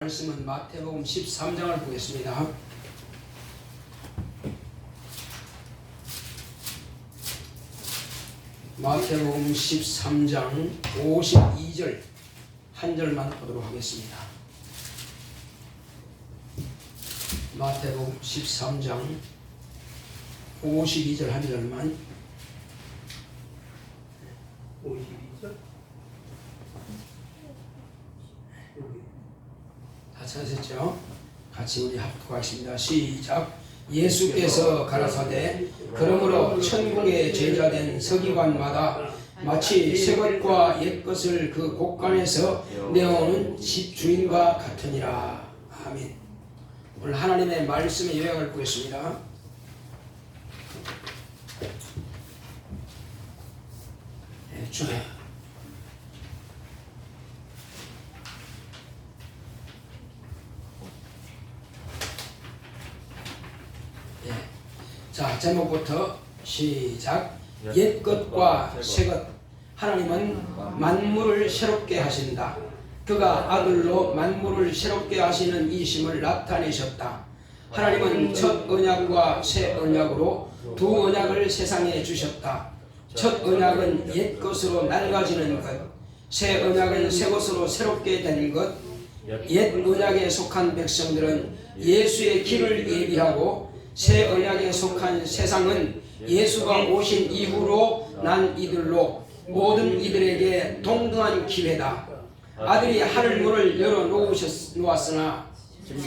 말씀은 마태복음 13장을 보겠습니다. 마태복음 13장 52절 한 절만 보도록 하겠습니다. 마태복음 13장 52절 한 절만. 52절? 다 찾으셨죠? 같이 우리 합독하겠습니다. 시작. 예수께서 가라사대 그러므로 천국의 제자된 서기관마다 마치 새것과 옛것을 그 곳간에서 내어오는 집주인과 같으니라. 아멘. 오늘 하나님의 말씀의 요약을 보겠습니다. 주에 자, 제목부터 시작. 옛것과 새것. 하나님은 만물을 새롭게 하신다. 그가 아들로 만물을 새롭게 하시는 이심을 나타내셨다. 하나님은 첫 언약과 새 언약으로 두 언약을 세상에 주셨다. 첫 언약은 옛것으로 낡아지는 것, 새 언약은 새것으로 새롭게 된 것. 옛 언약에 속한 백성들은 예수의 길을 예비하고 새 언약에 속한 세상은 예수가 오신 이후로 난 이들로 모든 이들에게 동등한 기회다. 아들이 하늘 문을 열어 놓았으나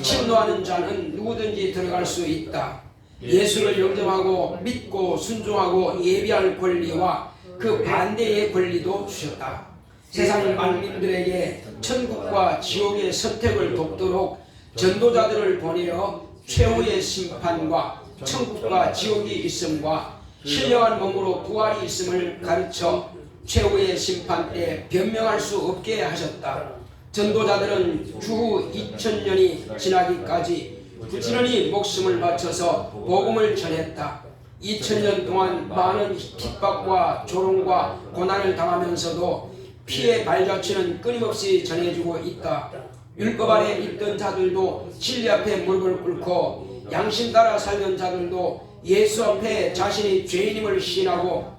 침노하는 자는 누구든지 들어갈 수 있다. 예수를 영접하고 믿고 순종하고 예비할 권리와 그 반대의 권리도 주셨다. 세상 만민들에게 천국과 지옥의 선택을 돕도록 전도자들을 보내어 최후의 심판과 천국과 지옥이 있음과 신령한 몸으로 부활이 있음을 가르쳐 최후의 심판 때 변명할 수 없게 하셨다. 전도자들은 주후 2000년이 지나기까지 부지런히 목숨을 바쳐서 복음을 전했다. 2000년 동안 많은 핍박과 조롱과 고난을 당하면서도 피해 발자취는 끊임없이 전해주고 있다. 율법 아래 있던 자들도 진리 앞에 무릎을 꿇고 양심 따라 살던 자들도 예수 앞에 자신이 죄인임을 시인하고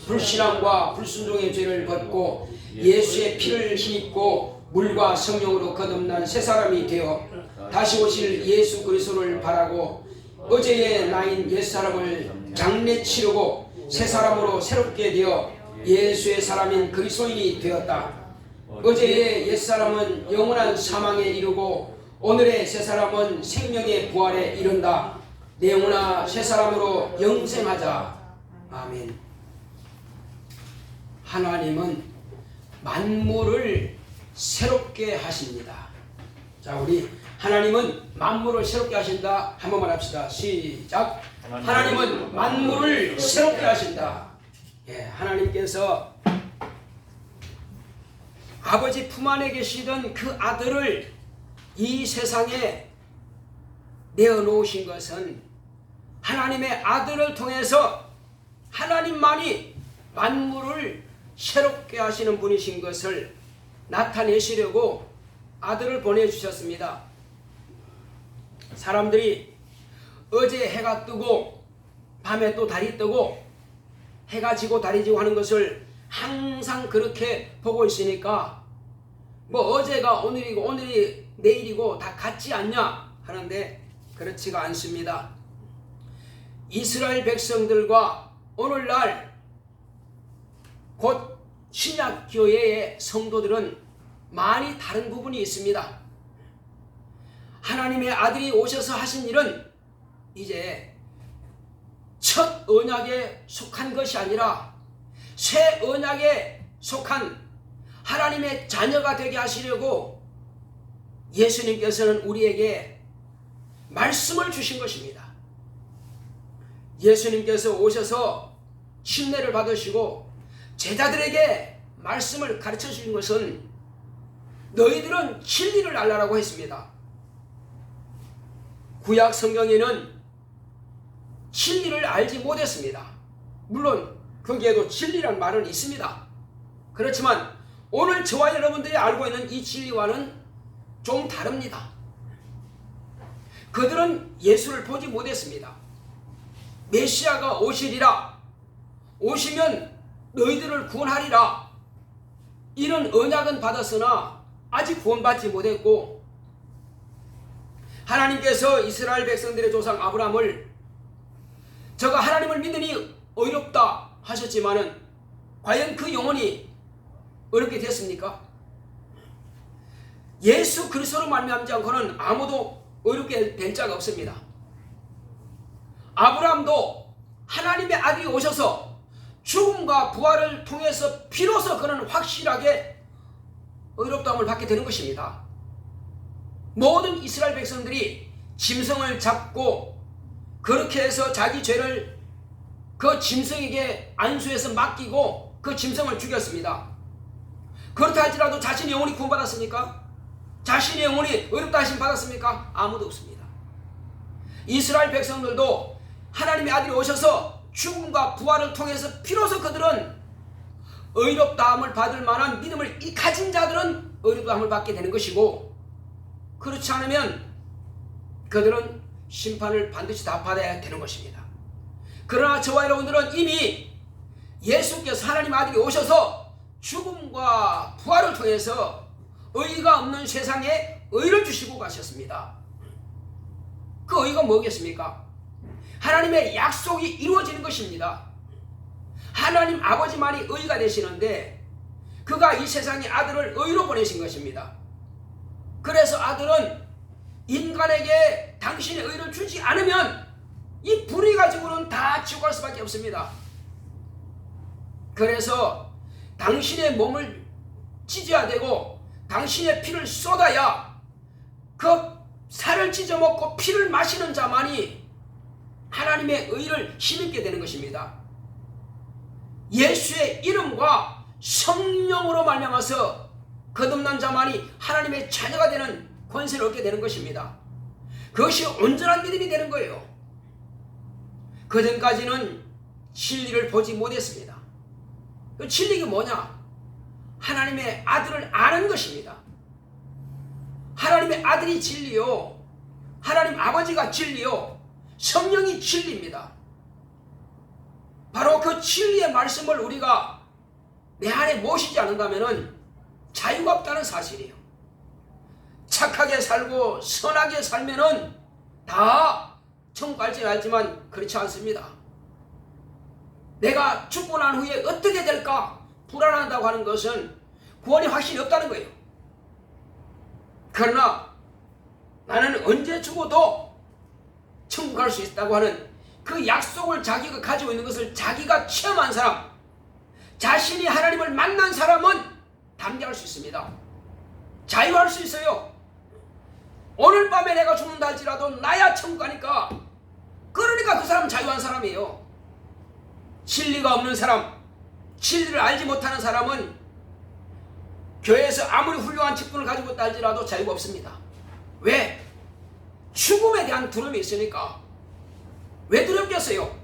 불신앙과 불순종의 죄를 벗고 예수의 피를 힘입고 물과 성령으로 거듭난 새 사람이 되어 다시 오실 예수 그리스도를 바라고 어제의 나인 옛사람을 장례 치르고 새 사람으로 새롭게 되어 예수의 사람인 그리스도인이 되었다. 어제의 옛사람은 영원한 사망에 이르고 오늘의 새사람은 생명의 부활에 이른다. 내 영혼아 새사람으로 영생하자. 아멘. 하나님은 만물을 새롭게 하십니다. 자, 우리 하나님은 만물을 새롭게 하신다. 한 번만 합시다. 시작. 하나님은 만물을 새롭게 하신다. 예, 하나님께서 아버지 품 안에 계시던 그 아들을 이 세상에 내어놓으신 것은 하나님의 아들을 통해서 하나님만이 만물을 새롭게 하시는 분이신 것을 나타내시려고 아들을 보내주셨습니다. 사람들이 어제 해가 뜨고 밤에 또 달이 뜨고 해가 지고 달이 지고 하는 것을 항상 그렇게 보고 있으니까 뭐 어제가 오늘이고 오늘이 내일이고 다 같지 않냐 하는데 그렇지가 않습니다. 이스라엘 백성들과 오늘날 곧 신약교회의 성도들은 많이 다른 부분이 있습니다. 하나님의 아들이 오셔서 하신 일은 이제 첫 언약에 속한 것이 아니라 새 언약에 속한 하나님의 자녀가 되게 하시려고 예수님께서는 우리에게 말씀을 주신 것입니다. 예수님께서 오셔서 침례를 받으시고 제자들에게 말씀을 가르쳐 주신 것은 너희들은 진리를 알라라고 했습니다. 구약 성경에는 진리를 알지 못했습니다. 물론 거기에도 진리란 말은 있습니다. 그렇지만 오늘 저와 여러분들이 알고 있는 이 진리와는 좀 다릅니다. 그들은 예수를 보지 못했습니다. 메시아가 오시리라, 오시면 너희들을 구원하리라, 이런 언약은 받았으나 아직 구원받지 못했고, 하나님께서 이스라엘 백성들의 조상 아브라함을 저가 하나님을 믿으니 어렵다 하셨지만은 과연 그 영혼이 어렵게 됐습니까? 예수 그리스도로 말미암지 않고는 아무도 어렵게 된 자가 없습니다. 아브라함도 하나님의 아들이 오셔서 죽음과 부활을 통해서 비로소 그는 확실하게 의롭다함을 받게 되는 것입니다. 모든 이스라엘 백성들이 짐승을 잡고 그렇게 해서 자기 죄를 그 짐승에게 안수해서 맡기고 그 짐승을 죽였습니다. 그렇다 할지라도 자신의 영혼이 구원받았습니까? 자신의 영혼이 의롭다 하심 받았습니까? 아무도 없습니다. 이스라엘 백성들도 하나님의 아들이 오셔서 죽음과 부활을 통해서 비로소 그들은 의롭다함을 받을 만한 믿음을 가진 자들은 의롭다함을 받게 되는 것이고, 그렇지 않으면 그들은 심판을 반드시 다 받아야 되는 것입니다. 그러나 저와 여러분들은 이미 예수께서 하나님 아들이 오셔서 죽음과 부활을 통해서 의가 없는 세상에 의를 주시고 가셨습니다. 그 의가 뭐겠습니까? 하나님의 약속이 이루어지는 것입니다. 하나님 아버지만이 의가 되시는데 그가 이 세상에 아들을 의로 보내신 것입니다. 그래서 아들은 인간에게 당신의 의를 주지 않으면 이 불의 가지고는 다 지옥 갈 수밖에 없습니다. 그래서 당신의 몸을 찢어야 되고 당신의 피를 쏟아야 그 살을 찢어 먹고 피를 마시는 자만이 하나님의 의를 힘입게 되는 것입니다. 예수의 이름과 성령으로 말미암아서 거듭난 자만이 하나님의 자녀가 되는 권세를 얻게 되는 것입니다. 그것이 온전한 믿음이 되는 거예요. 그전까지는 진리를 보지 못했습니다. 그 진리가 뭐냐? 하나님의 아들을 아는 것입니다. 하나님의 아들이 진리요, 하나님 아버지가 진리요, 성령이 진리입니다. 바로 그 진리의 말씀을 우리가 내 안에 모시지 않는다면 자유가 없다는 사실이에요. 착하게 살고 선하게 살면은 다 천국 갈지 알지만 그렇지 않습니다. 내가 죽고 난 후에 어떻게 될까 불안한다고 하는 것은 구원이 확실히 없다는 거예요. 그러나 나는 언제 죽어도 천국 갈 수 있다고 하는 그 약속을 자기가 가지고 있는 것을 자기가 체험한 사람, 자신이 하나님을 만난 사람은 담대할 수 있습니다. 자유할 수 있어요. 오늘 밤에 내가 죽는다 할지라도 나야 천국 가니까, 그러니까 그 사람은 자유한 사람이에요. 진리가 없는 사람, 진리를 알지 못하는 사람은 교회에서 아무리 훌륭한 직분을 가지고 있다 할지라도 자유가 없습니다. 왜? 죽음에 대한 두려움이 있으니까. 왜 두렵겠어요?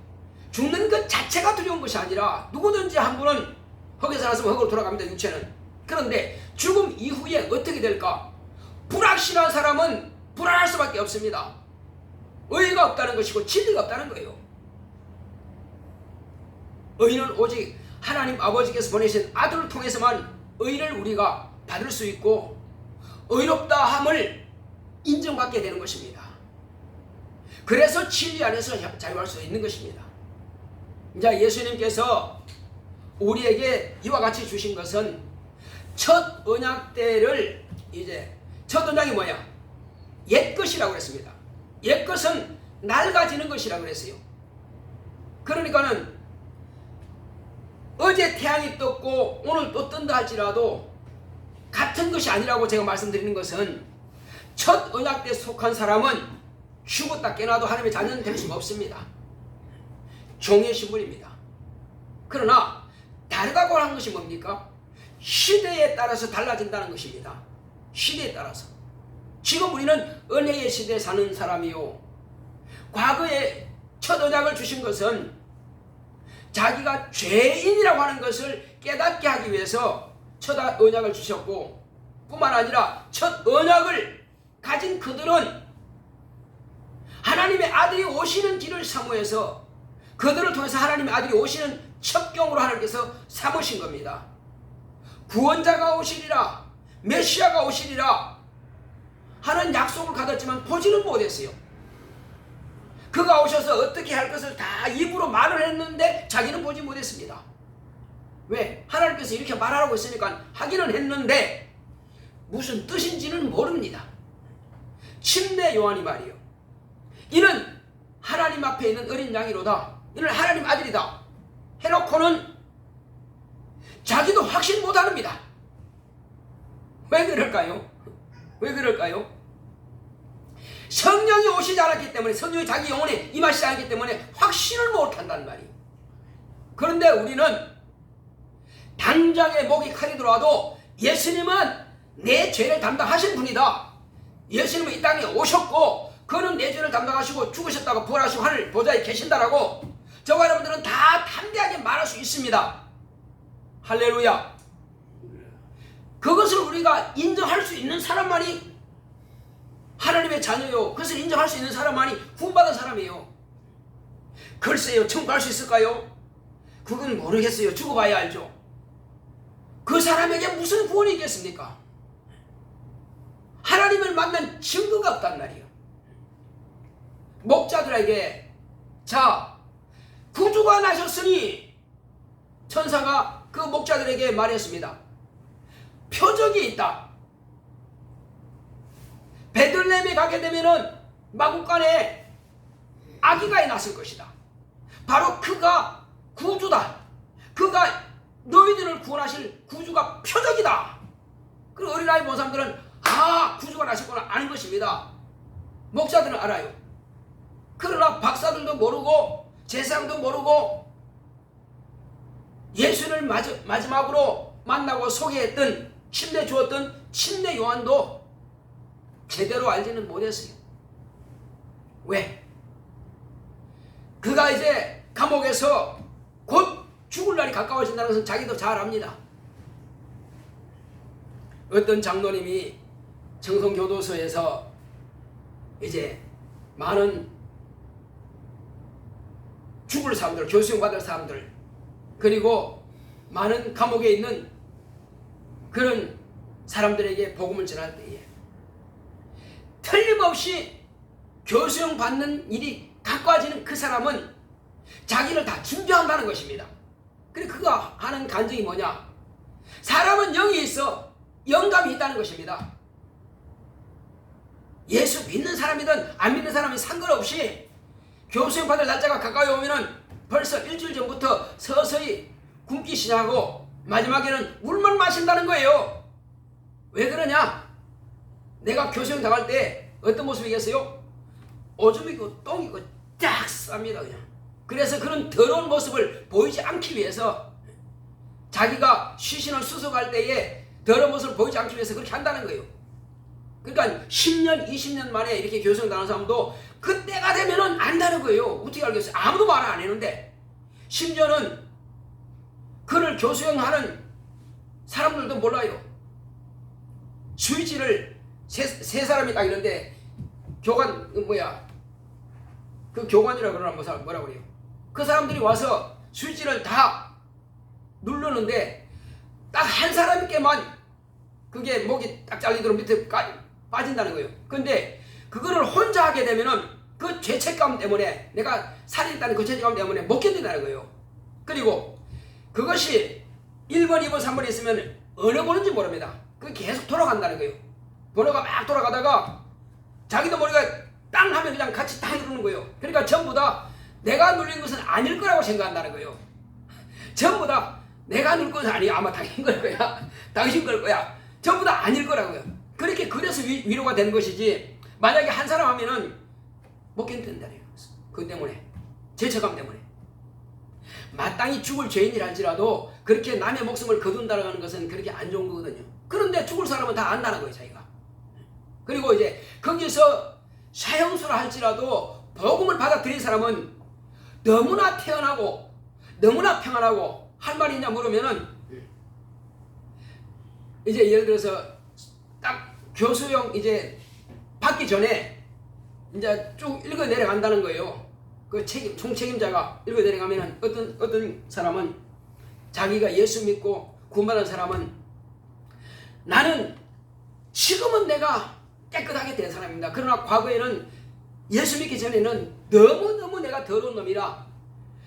죽는 것 자체가 두려운 것이 아니라 누구든지 한 분은 흙에 살았으면 흙으로 돌아갑니다, 육체는. 그런데 죽음 이후에 어떻게 될까? 불확실한 사람은 불안할 수밖에 없습니다. 의의가 없다는 것이고 진리가 없다는 거예요. 의는 오직 하나님 아버지께서 보내신 아들을 통해서만 의를 우리가 받을 수 있고 의롭다함을 인정받게 되는 것입니다. 그래서 진리 안에서 자유할 수 있는 것입니다. 이제 예수님께서 우리에게 이와 같이 주신 것은 첫 언약 때를, 이제 첫 언약이 뭐냐? 옛것이라고 했습니다. 옛것은 낡아지는 것이라고 그랬어요. 그러니까는 어제 태양이 떴고 오늘 또 뜬다 할지라도 같은 것이 아니라고 제가 말씀드리는 것은, 첫 언약 때 속한 사람은 죽었다 깨어나도 하나님의 자녀는 될 수가 없습니다. 종의 신분입니다. 그러나 다르다고 하는 것이 뭡니까? 시대에 따라서 달라진다는 것입니다. 시대에 따라서. 지금 우리는 은혜의 시대에 사는 사람이요, 과거에 첫 언약을 주신 것은 자기가 죄인이라고 하는 것을 깨닫게 하기 위해서 첫 언약을 주셨고, 뿐만 아니라 첫 언약을 가진 그들은 하나님의 아들이 오시는 길을 사모해서 그들을 통해서 하나님의 아들이 오시는 첩경으로 하나님께서 삼으신 겁니다. 구원자가 오시리라, 메시아가 오시리라 하는 약속을 받았지만 보지는 못했어요. 그가 오셔서 어떻게 할 것을 다 입으로 말을 했는데 자기는 보지 못했습니다. 왜? 하나님께서 이렇게 말하라고 했으니까 하기는 했는데 무슨 뜻인지는 모릅니다. 침례 요한이 말이요, 이는 하나님 앞에 있는 어린 양이로다, 이는 하나님 아들이다 해놓고는 자기도 확신 못합니다. 왜 그럴까요? 왜 그럴까요? 성령이 오시지 않았기 때문에, 성령이 자기 영혼에 임하시지 않았기 때문에 확신을 못한다는 말이에요. 그런데 우리는 당장에 목이 칼이 들어와도 예수님은 내 죄를 담당하신 분이다, 예수님은 이 땅에 오셨고 그는 내 죄를 담당하시고 죽으셨다고 부활하시고 하늘 보좌에 계신다라고 저와 여러분들은 다 담대하게 말할 수 있습니다. 할렐루야. 그것을 우리가 인정할 수 있는 사람만이 하나님의 자녀요, 그것을 인정할 수 있는 사람만이 구원받은 사람이에요. 글쎄요, 천국 갈 수 있을까요? 그건 모르겠어요. 죽어봐야 알죠. 그 사람에게 무슨 구원이 있겠습니까? 하나님을 만난 증거가 없단 말이에요. 목자들에게 자, 구주가 나셨으니 천사가 그 목자들에게 말했습니다. 표적이 있다. 베들레헴에 가게 되면은 마구간에 아기가 낳았을 것이다. 바로 그가 구주다. 그가 너희들을 구원하실 구주가 표적이다. 그리고 어린아이 본 사람들은 아, 구주가 나셨구나 아는 것입니다. 목자들은 알아요. 그러나 박사들도 모르고 제사장도 모르고 예수를 마지막으로 만나고 소개했던, 침례 주었던 침례 요한도 제대로 알지는 못했어요. 왜? 그가 이제 감옥에서 곧 죽을 날이 가까워진다는 것은 자기도 잘 압니다. 어떤 장로님이 청송교도소에서 이제 많은 죽을 사람들, 교수형 받을 사람들, 그리고 많은 감옥에 있는 그런 사람들에게 복음을 전할 때에 틀림없이 교수형 받는 일이 가까워지는 그 사람은 자기를 다 준비한다는 것입니다. 그리고 그가 하는 간증이 뭐냐? 사람은 영이 있어 영감이 있다는 것입니다. 예수 믿는 사람이든 안 믿는 사람이 상관없이 교수형 받을 날짜가 가까이 오면은 벌써 일주일 전부터 서서히 굶기 시작하고 마지막에는 물만 마신다는 거예요. 왜 그러냐? 내가 교수형 당할 때 어떤 모습이겠어요? 오줌이고 똥이고 쫙 쌉니다 그냥. 그래서 그런 더러운 모습을 보이지 않기 위해서 자기가 시신을 수습할 때에 더러운 모습을 보이지 않기 위해서 그렇게 한다는 거예요. 그러니까 10년, 20년 만에 이렇게 교수형 당한 사람도 그때가 되면은 안다는 거예요. 어떻게 알겠어요? 아무도 말 안 했는데. 심지어는 그를 교수형 하는 사람들도 몰라요. 수의지를 세 사람이 딱 있는데 교관 그 교관이라 그러나 뭐라 그래요? 그 사람들이 와서 수의지를 다 누르는데 딱 한 사람께만 그게 목이 딱 잘리도록 밑에 빠진다는 거예요. 근데 그거를 혼자 하게 되면은 그 죄책감 때문에, 내가 살인했다는 그 죄책감 때문에 못 견딘다는 거예요. 그리고 그것이 1번, 2번, 3번 있으면 어느 번인지 모릅니다. 그게 계속 돌아간다는 거예요. 번호가 막 돌아가다가 자기도 모르게 땅 하면 그냥 같이 딱 누르는 거예요. 그러니까 전부 다 내가 눌린 것은 아닐 거라고 생각한다는 거예요. 전부 다 내가 누른 것은 아니야. 아마 당신 걸 거야. 당신 걸 거야. 전부 다 아닐 거라고요. 그렇게 그래서 위로가 되는 것이지, 만약에 한 사람 하면은 못 견딘다는 거예요. 그것 때문에, 죄책감 때문에. 마땅히 죽을 죄인이라 할지라도 그렇게 남의 목숨을 거둔다는 것은 그렇게 안 좋은 거거든요. 그런데 죽을 사람은 다 안다는 거예요, 자기가. 그리고 이제 거기서 사형수라 할지라도 복음을 받아들인 사람은 너무나 태어나고 너무나 평안하고, 할 말이 있냐 물으면은 이제 예를 들어서 교수형 이제 받기 전에 이제 쭉 읽어 내려간다는 거예요. 그 총책임자가 읽어 내려가면은 어떤 사람은 자기가 예수 믿고 구원받은 사람은 나는 지금은 내가 깨끗하게 된 사람입니다. 그러나 과거에는 예수 믿기 전에는 너무너무 내가 더러운 놈이라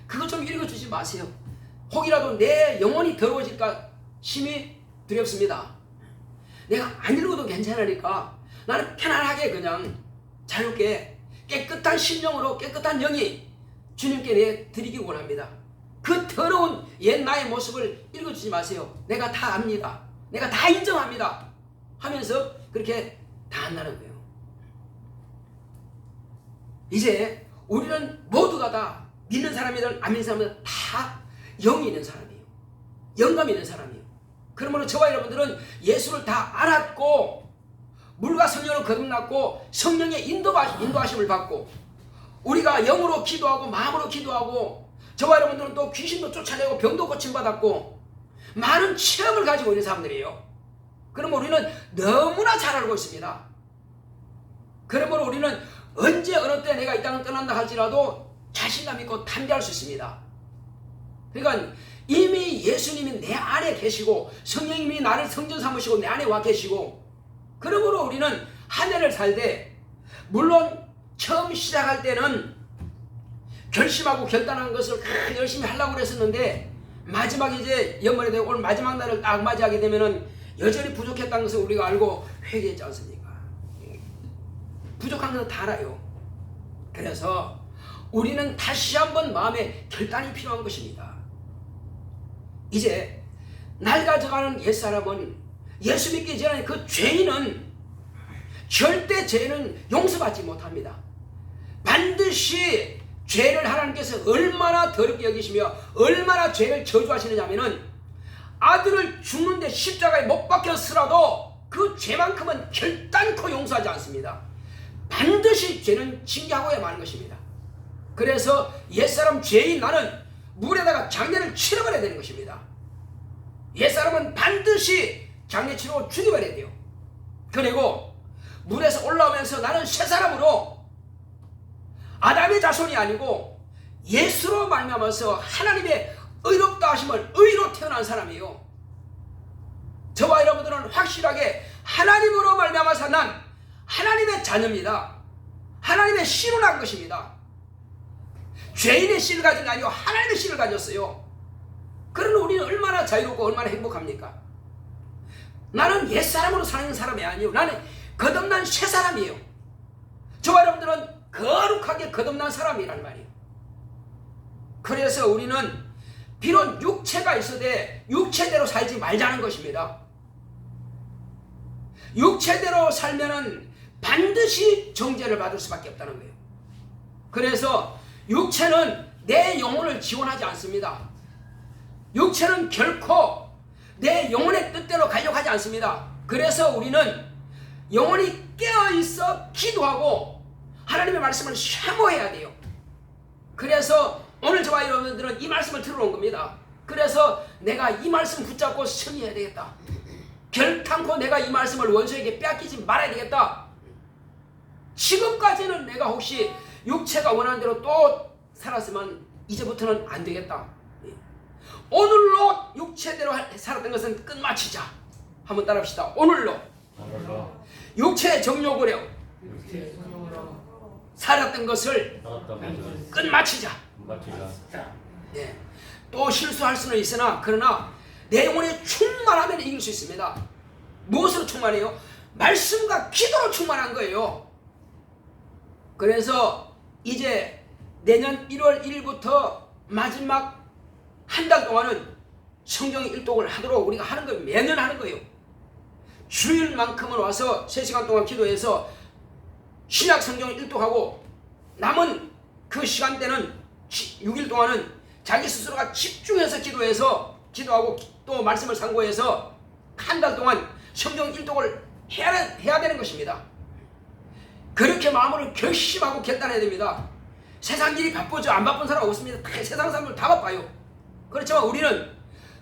그것 좀 읽어주지 마세요. 혹이라도 내 영혼이 더러워질까 심히 두렵습니다. 내가 안 읽어도 괜찮으니까 나는 편안하게 그냥 자유롭게 깨끗한 심령으로 깨끗한 영이 주님께 내 드리기 원합니다. 그 더러운 옛 나의 모습을 읽어주지 마세요. 내가 다 압니다. 내가 다 인정합니다. 하면서 그렇게 다 한다는 거예요. 이제 우리는 모두가 다 믿는 사람이든 안 믿는 사람이든 다 영이 있는 사람이에요. 영감이 있는 사람이에요. 그러므로 저와 여러분들은 예수를 다 알았고 물과 성령으로 거듭났고 성령의 인도하심을 받고 우리가 영으로 기도하고 마음으로 기도하고 저와 여러분들은 또 귀신도 쫓아내고 병도 고침받았고 많은 체험을 가지고 있는 사람들이에요. 그러므로 우리는 너무나 잘 알고 있습니다. 그러므로 우리는 언제 어느 때 내가 이 땅을 떠난다 할지라도 자신감 있고 담대할 수 있습니다. 그러니까 이미 예수님이 내 안에 계시고 성령님이 나를 성전 삼으시고 내 안에 와 계시고 그러므로 우리는 한 해를 살되 물론 처음 시작할 때는 결심하고 결단한 것을 열심히 하려고 그랬었는데 마지막에 이제 연말에 되고 오늘 마지막 날을 딱 맞이하게 되면은 여전히 부족했다는 것을 우리가 알고 회개했지 않습니까? 부족한 것은 다 알아요. 그래서 우리는 다시 한번 마음의 결단이 필요한 것입니다. 이제 날 가져가는 옛사람은 예수 믿기 전에 그 죄인은 절대 죄는 용서받지 못합니다. 반드시 죄를 하나님께서 얼마나 더럽게 여기시며 얼마나 죄를 저주하시느냐면은 아들을 죽는데 십자가에 못 박혔으라도 그 죄만큼은 결단코 용서하지 않습니다. 반드시 죄는 징계하고야 마는 것입니다. 그래서 옛사람 죄인 나는 물에다가 장례를 치러버려야 되는 것입니다. 옛사람은 반드시 장례 치르고 죽여버려야 돼요. 그리고 물에서 올라오면서 나는 새 사람으로 아담의 자손이 아니고 예수로 말미암아서 하나님의 의롭다 하심을 의로 태어난 사람이에요. 저와 여러분들은 확실하게 하나님으로 말미암아서 난 하나님의 자녀입니다. 하나님의 씨로 난 것입니다. 죄인의 씨를 가진 게 아니고 하나님의 씨를 가졌어요. 그러면 우리는 얼마나 자유롭고 얼마나 행복합니까? 나는 옛사람으로 사는 사람이 아니에요. 나는 거듭난 새 사람이에요. 저와 여러분들은 거룩하게 거듭난 사람이란 말이에요. 그래서 우리는 비록 육체가 있어도 육체대로 살지 말자는 것입니다. 육체대로 살면은 반드시 정죄를 받을 수밖에 없다는 거예요. 그래서 육체는 내 영혼을 지원하지 않습니다. 육체는 결코 내 영혼의 뜻대로 가려고 하지 않습니다. 그래서 우리는 영혼이 깨어있어 기도하고 하나님의 말씀을 사모해야 돼요. 그래서 오늘 저와 여러분들은 이 말씀을 들어온 겁니다. 그래서 내가 이 말씀 붙잡고 승리해야 되겠다. 결탄코 내가 이 말씀을 원수에게 빼앗기지 말아야 되겠다. 지금까지는 내가 혹시 육체가 원하는 대로 또 살았으면 이제부터는 안 되겠다. 오늘로 육체대로 살았던 것은 끝마치자. 한번 따라합시다. 오늘로 육체의 정욕으로 살았던 것을 끝마치자. 네. 또 실수할 수는 있으나 그러나 내 영혼이 충만하면 이길 수 있습니다. 무엇으로 충만해요? 말씀과 기도로 충만한 거예요. 그래서 이제 내년 1월 1일부터 마지막 한 달 동안은 성경 일독을 하도록 우리가 하는 거예요. 매년 하는 거예요. 주일만큼은 와서 3시간 동안 기도해서 신약 성경을 일독하고 남은 그 시간대는 6일 동안은 자기 스스로가 집중해서 기도하고 또 말씀을 상고해서 한 달 동안 성경 일독을 해야 되는 것입니다. 그렇게 마음을 결심하고 결단해야 됩니다. 세상 일이 바쁘죠. 안 바쁜 사람 없습니다. 세상 사람들 다 바빠요. 그렇지만 우리는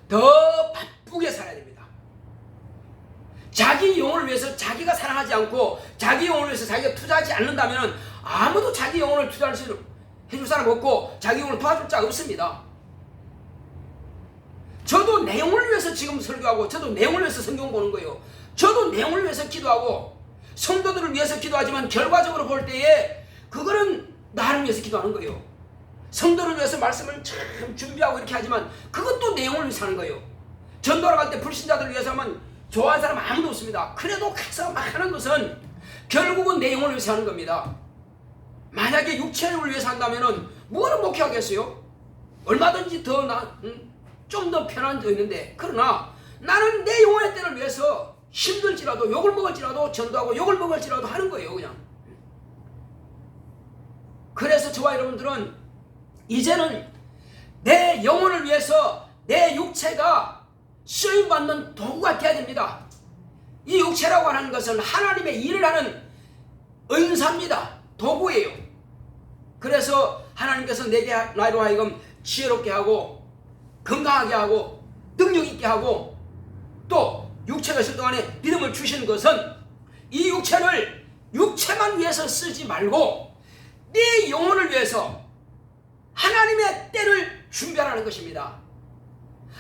더 바쁘게 살아야 됩니다. 자기 영혼을 위해서 자기가 사랑하지 않고 자기 영혼을 위해서 자기가 투자하지 않는다면 아무도 자기 영혼을 해줄 사람 없고 자기 영혼을 도와줄 자가 없습니다. 저도 내 영혼을 위해서 지금 설교하고 저도 내 영혼을 위해서 성경 보는 거예요. 저도 내 영혼을 위해서 기도하고 성도들을 위해서 기도하지만 결과적으로 볼 때에 그거는 나를 위해서 기도하는 거예요. 성도를 위해서 말씀을 참 준비하고 이렇게 하지만 그것도 내 영혼을 위해서 하는 거예요. 전도하러 갈 때 불신자들을 위해서 하면 좋아하는 사람 아무도 없습니다. 그래도 가서 막 하는 것은 결국은 내 영혼을 위해서 하는 겁니다. 만약에 육체를 위해서 한다면 뭐를 목회하겠어요? 얼마든지 좀 더 편한 데 있는데, 그러나 나는 내 영혼의 때를 위해서 힘들지라도 욕을 먹을지라도 전도하고 욕을 먹을지라도 하는 거예요. 그냥. 그래서 저와 여러분들은 이제는 내 영혼을 위해서 내 육체가 쓰임받는 도구가 되어야 됩니다. 이 육체라고 하는 것은 하나님의 일을 하는 은사입니다. 도구예요. 그래서 하나님께서 내게 나로 하여금 지혜롭게 하고 건강하게 하고 능력 있게 하고 또 육체가 있을 동안에 믿음을 주신 것은 이 육체를 육체만 위해서 쓰지 말고 네 영혼을 위해서 하나님의 때를 준비하라는 것입니다.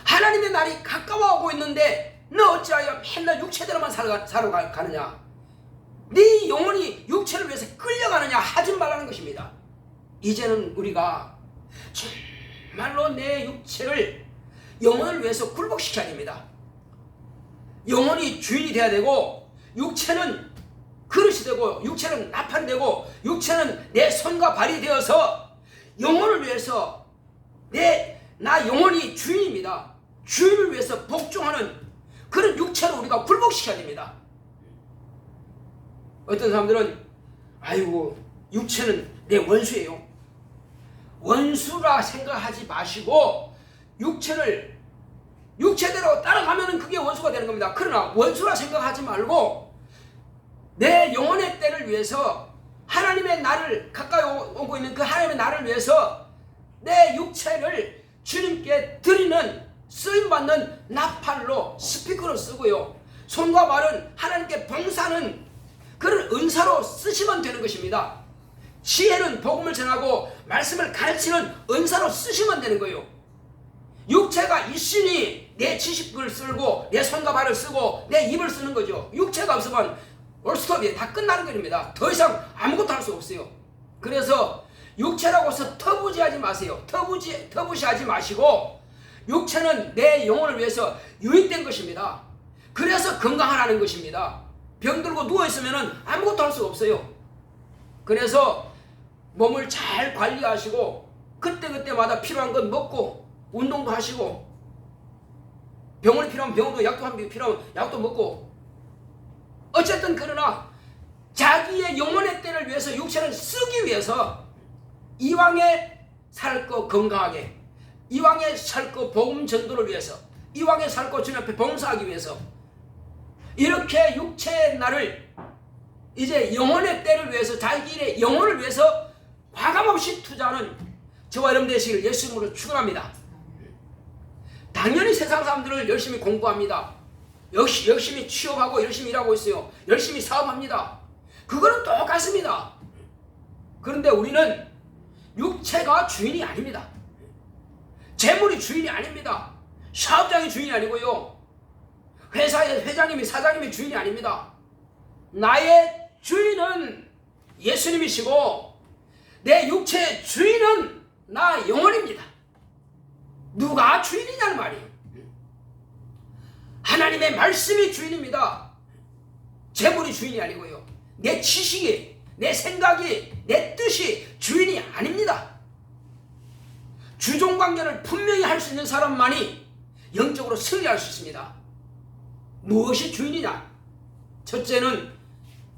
하나님의 날이 가까워오고 있는데 너 어찌하여 맨날 육체대로만 살아 가느냐? 네 영혼이 육체를 위해서 끌려가느냐? 하지 말라는 것입니다. 이제는 우리가 정말로 내 육체를 영혼을 위해서 굴복시켜야 됩니다. 영혼이 주인이 돼야 되고 육체는 그릇이 되고 육체는 나팔이 되고 육체는 내 손과 발이 되어서 영혼을 위해서 나 영혼이 주인입니다. 주인을 위해서 복종하는 그런 육체로 우리가 굴복시켜야 됩니다. 어떤 사람들은 아이고 육체는 내 원수예요. 원수라 생각하지 마시고 육체대로 따라가면 그게 원수가 되는 겁니다. 그러나 원수라 생각하지 말고 내 영혼의 때를 위해서 하나님의 나를 가까이 오고 있는 그 하나님의 나를 위해서 내 육체를 주님께 드리는 쓰임받는 나팔로 스피커로 쓰고요. 손과 발은 하나님께 봉사하는 그런 은사로 쓰시면 되는 것입니다. 지혜는 복음을 전하고 말씀을 가르치는 은사로 쓰시면 되는 거예요. 육체가 있으니 내 지식을 쓰고 내 손과 발을 쓰고 내 입을 쓰는 거죠. 육체가 없으면 올스톱이 다 끝나는 겁니다. 더 이상 아무것도 할 수 없어요. 그래서 육체라고 해서 터부지하지 마세요. 터부시하지 마시고 육체는 내 영혼을 위해서 유익된 것입니다. 그래서 건강하라는 것입니다. 병들고 누워있으면 아무것도 할 수가 없어요. 그래서 몸을 잘 관리하시고 그때그때마다 필요한 건 먹고 운동도 하시고 병원이 필요하면 병원도 약도 필요하면 약도 먹고 어쨌든 그러나 자기의 영혼의 때를 위해서 육체를 쓰기 위해서 이왕에 살 거 건강하게 이왕에 살 거 복음 전도를 위해서 이왕에 살 거 주님 앞에 봉사하기 위해서 이렇게 육체의 날을 이제 영혼의 때를 위해서 자기의 영혼을 위해서 과감없이 투자하는 저와 여러분 되시길 예수 이름으로 축원합니다. 당연히 세상 사람들을 열심히 공부합니다. 열심히 취업하고 열심히 일하고 있어요. 열심히 사업합니다. 그거는 똑같습니다. 그런데 우리는 육체가 주인이 아닙니다. 재물이 주인이 아닙니다. 사업장이 주인이 아니고요. 회사의 회장님이 사장님이 주인이 아닙니다. 나의 주인은 예수님이시고 내 육체의 주인은 나 영혼입니다. 누가 주인이냐는 말이에요. 하나님의 말씀이 주인입니다. 재물이 주인이 아니고요. 내 지식이, 내 생각이, 내 뜻이 주인이 아닙니다. 주종관계를 분명히 할 수 있는 사람만이 영적으로 승리할 수 있습니다. 무엇이 주인이냐? 첫째는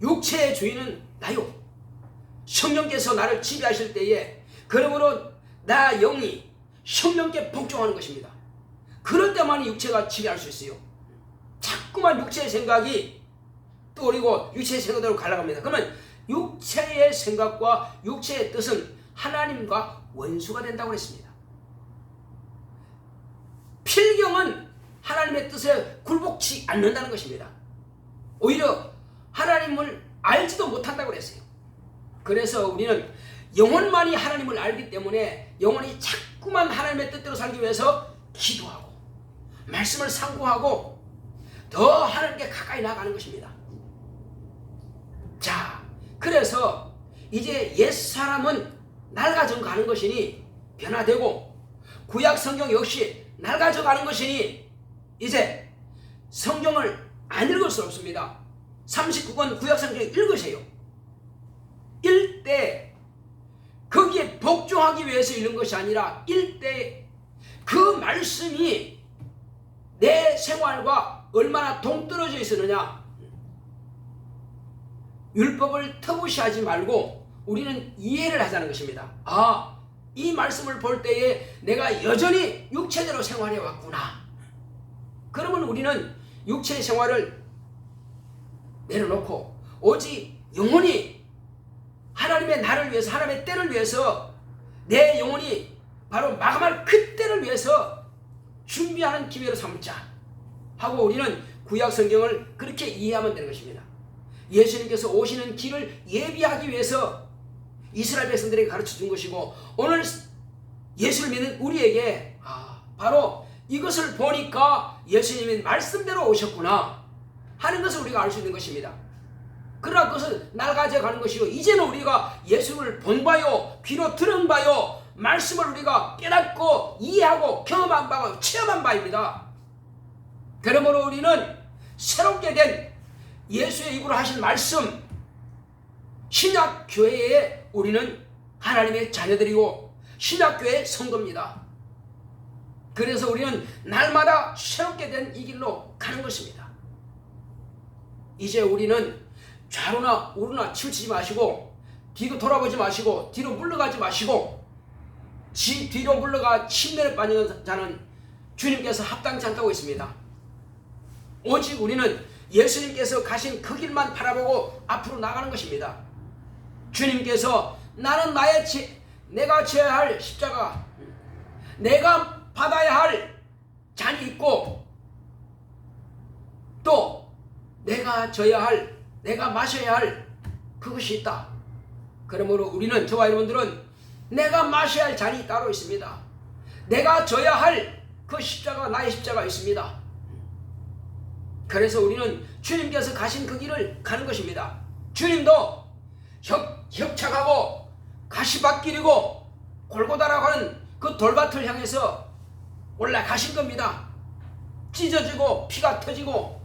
육체의 주인은 나요. 성령께서 나를 지배하실 때에 그러므로 나 영이 성령께 복종하는 것입니다. 그럴 때만 육체가 지배할 수 있어요. 자꾸만 육체의 생각이 떠오르고 육체의 생각대로 갈라갑니다. 그러면 육체의 생각과 육체의 뜻은 하나님과 원수가 된다고 했습니다. 필경은 하나님의 뜻에 굴복치 않는다는 것입니다. 오히려 하나님을 알지도 못한다고 그랬어요. 그래서 우리는 영혼만이 하나님을 알기 때문에 영혼이 자꾸만 하나님의 뜻대로 살기 위해서 기도하고 말씀을 상고하고 더 하나님께 가까이 나가는 것입니다. 자, 그래서 이제 옛사람은 낡아져 가는 것이니 변화되고 구약 성경 역시 낡아져 가는 것이니 이제 성경을 안 읽을 수 없습니다. 39권 구약 성경 읽으세요. 일대 거기에 복종하기 위해서 읽는 것이 아니라 일대 그 말씀이 내 생활과 얼마나 동떨어져 있었느냐. 율법을 터부시하지 말고 우리는 이해를 하자는 것입니다. 아, 이 말씀을 볼 때에 내가 여전히 육체대로 생활해 왔구나. 그러면 우리는 육체의 생활을 내려놓고 오직 영혼이 하나님의 나를 위해서, 하나님의 때를 위해서 내 영혼이 바로 마감할 그때를 위해서 준비하는 기회로 삼자 하고 우리는 구약 성경을 그렇게 이해하면 되는 것입니다. 예수님께서 오시는 길을 예비하기 위해서 이스라엘 백성들에게 가르쳐 준 것이고 오늘 예수를 믿는 우리에게 바로 이것을 보니까 예수님이 말씀대로 오셨구나 하는 것을 우리가 알 수 있는 것입니다. 그러나 그것은 낡아져 가는 것이고 이제는 우리가 예수를 본 바요 귀로 들은 바요 말씀을 우리가 깨닫고 이해하고 경험한 바고 체험한 바입니다. 그러므로 우리는 새롭게 된 예수의 입으로 하신 말씀 신약교회에 우리는 하나님의 자녀들이고 신약교회의 성도입니다. 그래서 우리는 날마다 새롭게 된 이 길로 가는 것입니다. 이제 우리는 좌로나 우로나 치우치지 마시고 뒤로 돌아보지 마시고 뒤로 물러가지 마시고 뒤로 물러가 침례를 빠지는 자는 주님께서 합당치 않다고 했습니다. 오직 우리는 예수님께서 가신 그 길만 바라보고 앞으로 나가는 것입니다. 주님께서 나는 내가 져야 할 십자가, 내가 받아야 할 잔이 있고 또 내가 져야 할, 내가 마셔야 할 그것이 있다. 그러므로 우리는, 저와 여러분들은 내가 마셔야 할 잔이 따로 있습니다. 내가 져야 할 그 십자가, 나의 십자가 있습니다. 그래서 우리는 주님께서 가신 그 길을 가는 것입니다. 주님도 협착하고 가시밭길이고 골고다라고 하는 그 돌밭을 향해서 올라가신 겁니다. 찢어지고 피가 터지고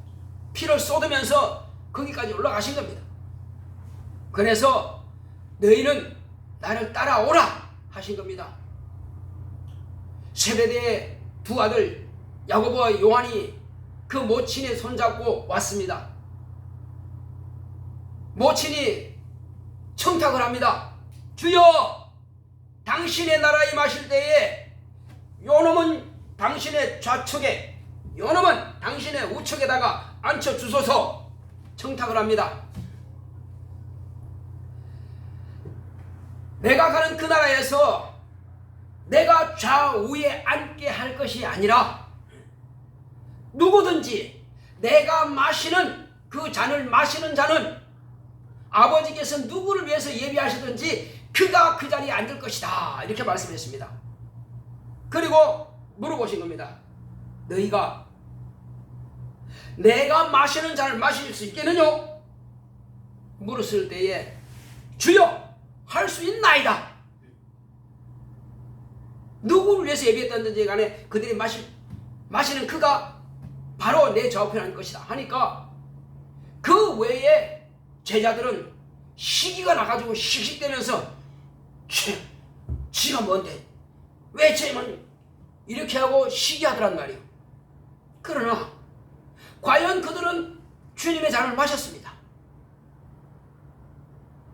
피를 쏟으면서 거기까지 올라가신 겁니다. 그래서 너희는 나를 따라오라 하신 겁니다. 세베대의 두 아들 야고보와 요한이 그 모친의 손잡고 왔습니다. 모친이 청탁을 합니다. 주여, 당신의 나라에 임하실 때에 요놈은 당신의 좌측에, 요놈은 당신의 우측에다가 앉혀주소서 청탁을 합니다. 내가 가는 그 나라에서 내가 좌우에 앉게 할 것이 아니라 누구든지 내가 마시는 그 잔을 마시는 자는 아버지께서 누구를 위해서 예비하시든지 그가 그 자리에 앉을 것이다, 이렇게 말씀했습니다. 그리고 물어보신 겁니다. 너희가 내가 마시는 잔을 마실 수 있겠느냐? 물었을 때에 주여, 할 수 있나이다. 누구를 위해서 예비했다든지 간에 그들이 마시는 그가 바로 내 좌우편에 앉을 것이다 하니까 그 외에 제자들은 시기가 나가지고 씩씩대면서 지가 뭔데 왜 쟤만 이렇게 하고 시기하더란 말이에요. 그러나 과연 그들은 주님의 잔을 마셨습니다.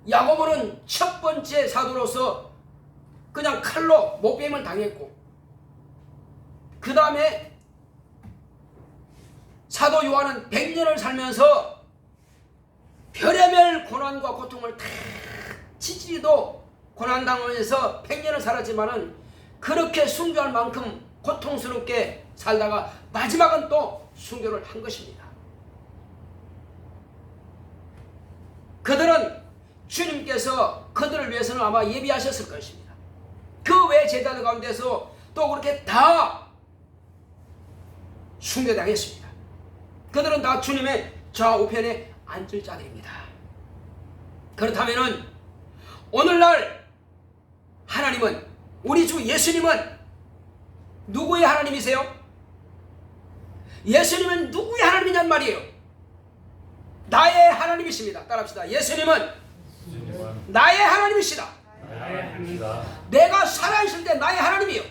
야고보는 첫 번째 사도로서 그냥 칼로 못뱀을 당했고 그 다음에 사도 요한은 100년을 살면서 별의별 고난과 고통을 다 치지도 고난당하면서 100년을 살았지만은 그렇게 순교할 만큼 고통스럽게 살다가 마지막은 또 순교를 한 것입니다. 그들은 주님께서 그들을 위해서는 아마 예비하셨을 것입니다. 그 외 제자들 가운데서 또 그렇게 다 숭배당했습니다. 그들은 다 주님의 좌우편에 앉을 자들입니다. 그렇다면 오늘날 하나님은, 우리 주 예수님은 누구의 하나님이세요? 예수님은 누구의 하나님이냔 말이에요. 나의 하나님이십니다. 따라합시다. 예수님은 나의 하나님이시다. 내가 살아있을 때 나의 하나님이요.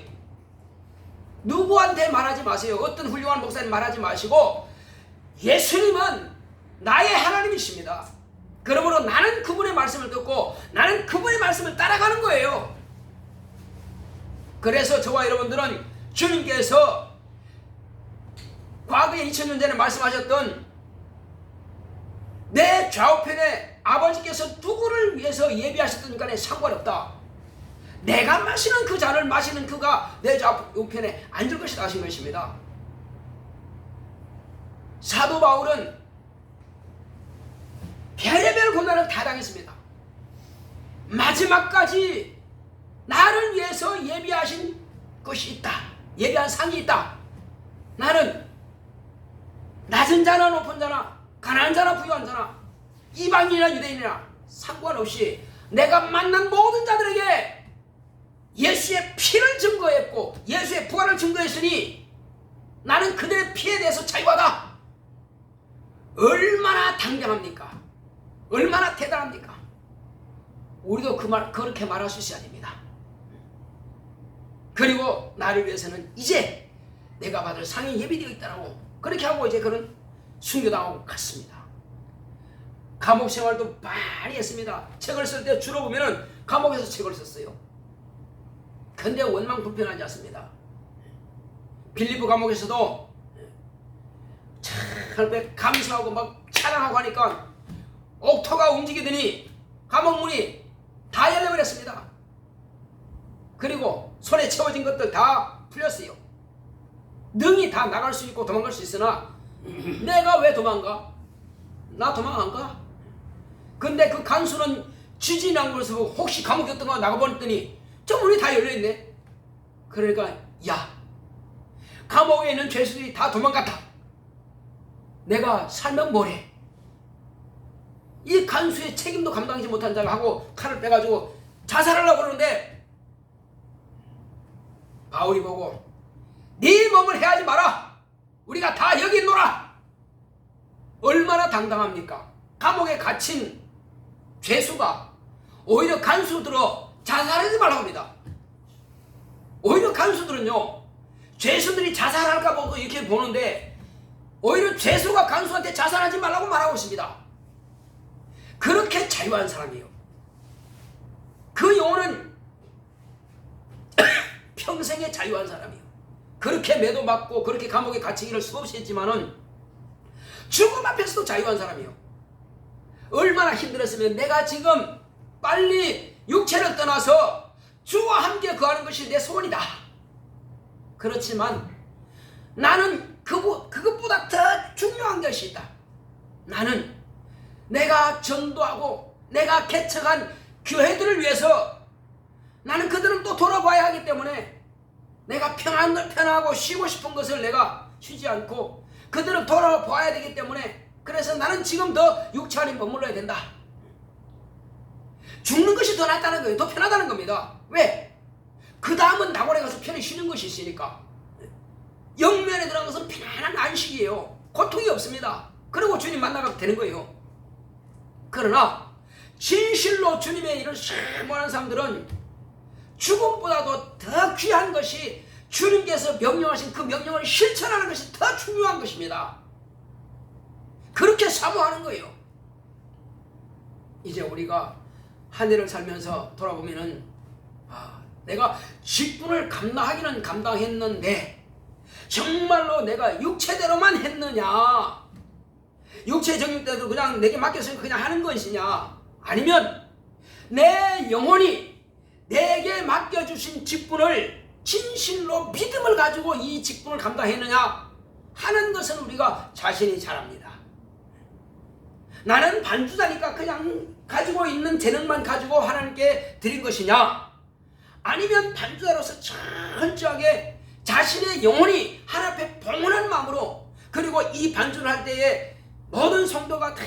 누구한테 말하지 마세요. 어떤 훌륭한 목사님 말하지 마시고 예수님은 나의 하나님이십니다. 그러므로 나는 그분의 말씀을 듣고 나는 그분의 말씀을 따라가는 거예요. 그래서 저와 여러분들은 주님께서 과거에 2000년 전에 말씀하셨던 내 좌우편에 아버지께서 누구를 위해서 예비하셨든 간에 상관없다. 내가 마시는 그 잔을 마시는 그가 내 좌우편에 앉을 것이다 하신 것입니다. 사도 바울은 별의별 고난을 다 당했습니다. 마지막까지 나를 위해서 예비하신 것이 있다. 예비한 상이 있다. 나는 낮은 자나 높은 자나 가난한 자나 부유한 자나 이방인이나 유대인이나 상관없이 내가 만난 모든 자들에게 예수의 피를 증거했고 예수의 부활을 증거했으니 나는 그들의 피에 대해서 자유하다. 얼마나 당당합니까? 얼마나 대단합니까? 우리도 그렇게 말할 수 있어야 됩니다. 그리고 나를 위해서는 이제 내가 받을 상이 예비되어 있다라고 그렇게 하고 이제 그런 순교당하고 갔습니다. 감옥 생활도 많이 했습니다. 책을 쓸 때 주로 보면은 감옥에서 책을 썼어요. 근데 원망 불편하지 않습니다. 빌리브 감옥에서도 참 감사하고 막 찬양하고 하니까 옥토가 움직이더니 감옥 문이 다 열려버렸습니다. 그리고 손에 채워진 것들 다 풀렸어요. 능이 다 나갈 수 있고 도망갈 수 있으나 내가 왜 도망가? 나 도망 안 가? 근데 그 간수는 지진한 것을 보고 혹시 감옥에 어떤 거 나가보더니 저 문이 다 열려있네. 그러니까 야, 감옥에 있는 죄수들이 다 도망갔다. 내가 살면 뭐래? 이 간수의 책임도 감당하지 못한 자가 하고 칼을 빼가지고 자살하려고 그러는데 바울이 보고 네 몸을 해하지 마라. 우리가 다 여기 있노라. 얼마나 당당합니까? 감옥에 갇힌 죄수가 오히려 간수들어 자살하지 말라고 합니다. 오히려 간수들은요, 죄수들이 자살할까 보고 이렇게 보는데 오히려 죄수가 간수한테 자살하지 말라고 말하고 있습니다. 그렇게 자유한 사람이에요. 그 영혼은 평생에 자유한 사람이에요. 그렇게 매도받고 그렇게 감옥에 갇히기를 수없이 했지만은 죽음 앞에서도 자유한 사람이에요. 얼마나 힘들었으면 내가 지금 빨리 육체를 떠나서 주와 함께 거하는 것이 내 소원이다. 그렇지만 나는 그것보다 더 중요한 것이 있다. 나는 내가 전도하고 내가 개척한 교회들을 위해서 나는 그들은 또 돌아봐야 하기 때문에 내가 편하고 쉬고 싶은 것을 내가 쉬지 않고 그들은 돌아봐야 되기 때문에 그래서 나는 지금 더 육체 안에 머물러야 된다. 죽는 것이 더 낫다는 거예요. 더 편하다는 겁니다. 왜? 그 다음은 낙원에 가서 편히 쉬는 것이 있으니까. 영면에 들어간 것은 편안한 안식이에요. 고통이 없습니다. 그리고 주님 만나가면 되는 거예요. 그러나 진실로 주님의 일을 사모하는 사람들은 죽음보다도 더 귀한 것이 주님께서 명령하신 그 명령을 실천하는 것이 더 중요한 것입니다. 그렇게 사모하는 거예요. 이제 우리가 한 해를 살면서 돌아보면은 내가 직분을 감당하기는 감당했는데 정말로 내가 육체대로만 했느냐, 육체 정욕대로 그냥 내게 맡겼으면 그냥 하는 것이냐, 아니면 내 영혼이 내게 맡겨주신 직분을 진실로 믿음을 가지고 이 직분을 감당했느냐 하는 것은 우리가 자신이 잘 압니다. 나는 반주자니까 그냥 가지고 있는 재능만 가지고 하나님께 드린 것이냐, 아니면 반주자로서 철저하게 자신의 영혼이 하나님 앞에 봉헌한 마음으로, 그리고 이 반주를 할 때에 모든 성도가 다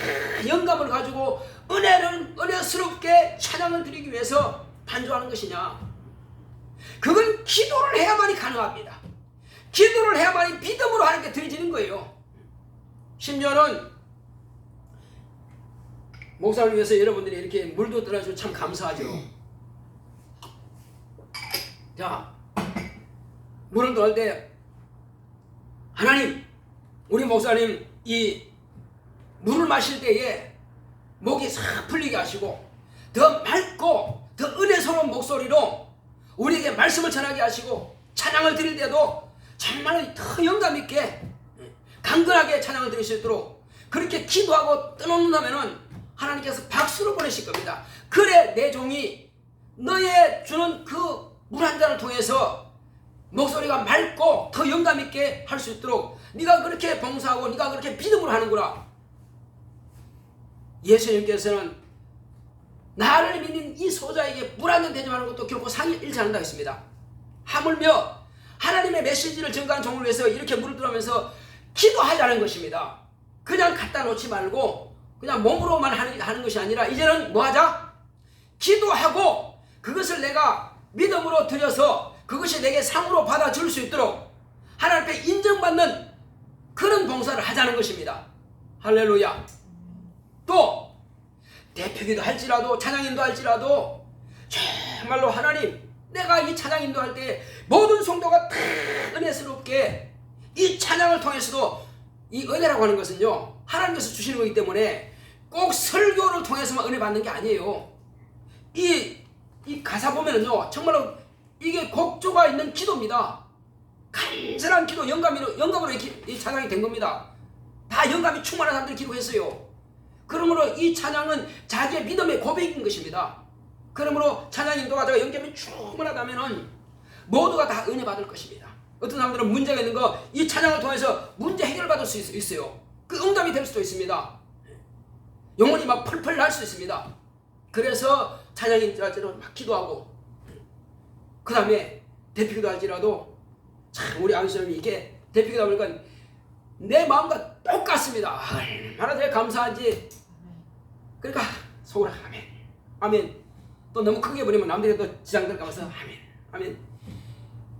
영감을 가지고 은혜스럽게 찬양을 드리기 위해서 반주하는 것이냐. 그건 기도를 해야만이 가능합니다. 기도를 해야만이 믿음으로 하나님께 드려지는 거예요. 심지어는 목사를 위해서 여러분들이 이렇게 물도 떠나주면 참 감사하죠. 자, 물을 떠날 때 하나님, 우리 목사님 이 물을 마실 때에 목이 싹 풀리게 하시고 더 맑고 더 은혜스러운 목소리로 우리에게 말씀을 전하게 하시고 찬양을 드릴 때도 정말 더 영감 있게 강건하게 찬양을 드릴 수 있도록 그렇게 기도하고 떠놓는다면 하나님께서 박수를 보내실 겁니다. 그래 내 종이 너의 주는 그 물 한 잔을 통해서 목소리가 맑고 더 영감 있게 할 수 있도록 네가 그렇게 봉사하고 네가 그렇게 믿음으로 하는구나. 예수님께서는 나를 믿는 이 소자에게 물 한 잔 대접하는 것도 결코 상이 잃지 않는다 했습니다. 하물며 하나님의 메시지를 전가하는 종을 위해서 이렇게 물을 들어오면서 기도하자는 것입니다. 그냥 갖다 놓지 말고 그냥 몸으로만 하는 것이 아니라 이제는 뭐 하자? 기도하고 그것을 내가 믿음으로 드려서 그것이 내게 상으로 받아줄 수 있도록 하나님 앞에 인정받는 그런 봉사를 하자는 것입니다. 할렐루야. 또 대표기도 할지라도 찬양인도 할지라도 정말로 하나님, 내가 이 찬양인도 할 때 모든 성도가 다 은혜스럽게 이 찬양을 통해서도, 이 은혜라고 하는 것은요 하나님께서 주시는 거기 때문에 꼭 설교를 통해서만 은혜 받는 게 아니에요. 이 가사 보면은요 정말로 이게 곡조가 있는 기도입니다. 간절한 기도, 영감으로 이 찬양이 된 겁니다. 다 영감이 충만한 사람들이 기도했어요. 그러므로 이 찬양은 자기의 믿음의 고백인 것입니다. 그러므로 찬양 인도가다가 영감이 충만하다면은 모두가 다 은혜 받을 것입니다. 어떤 사람들은 문제가 있는 거 이 찬양을 통해서 문제 해결을 받을 수 있어요. 그 응답이 될 수도 있습니다. 영혼이 막 펄펄 날 수 있습니다. 그래서 찬양인들한테도 막 기도하고, 그 다음에 대표기도 할지라도 참 우리 안수님이 이렇게 대표기도 하니까 내 마음과 똑같습니다. 얼마나 내가 감사한지. 그러니까 속으로 아멘, 아멘. 또 너무 크게 보내면 남들이 또 지장들 가면서 아멘, 아멘.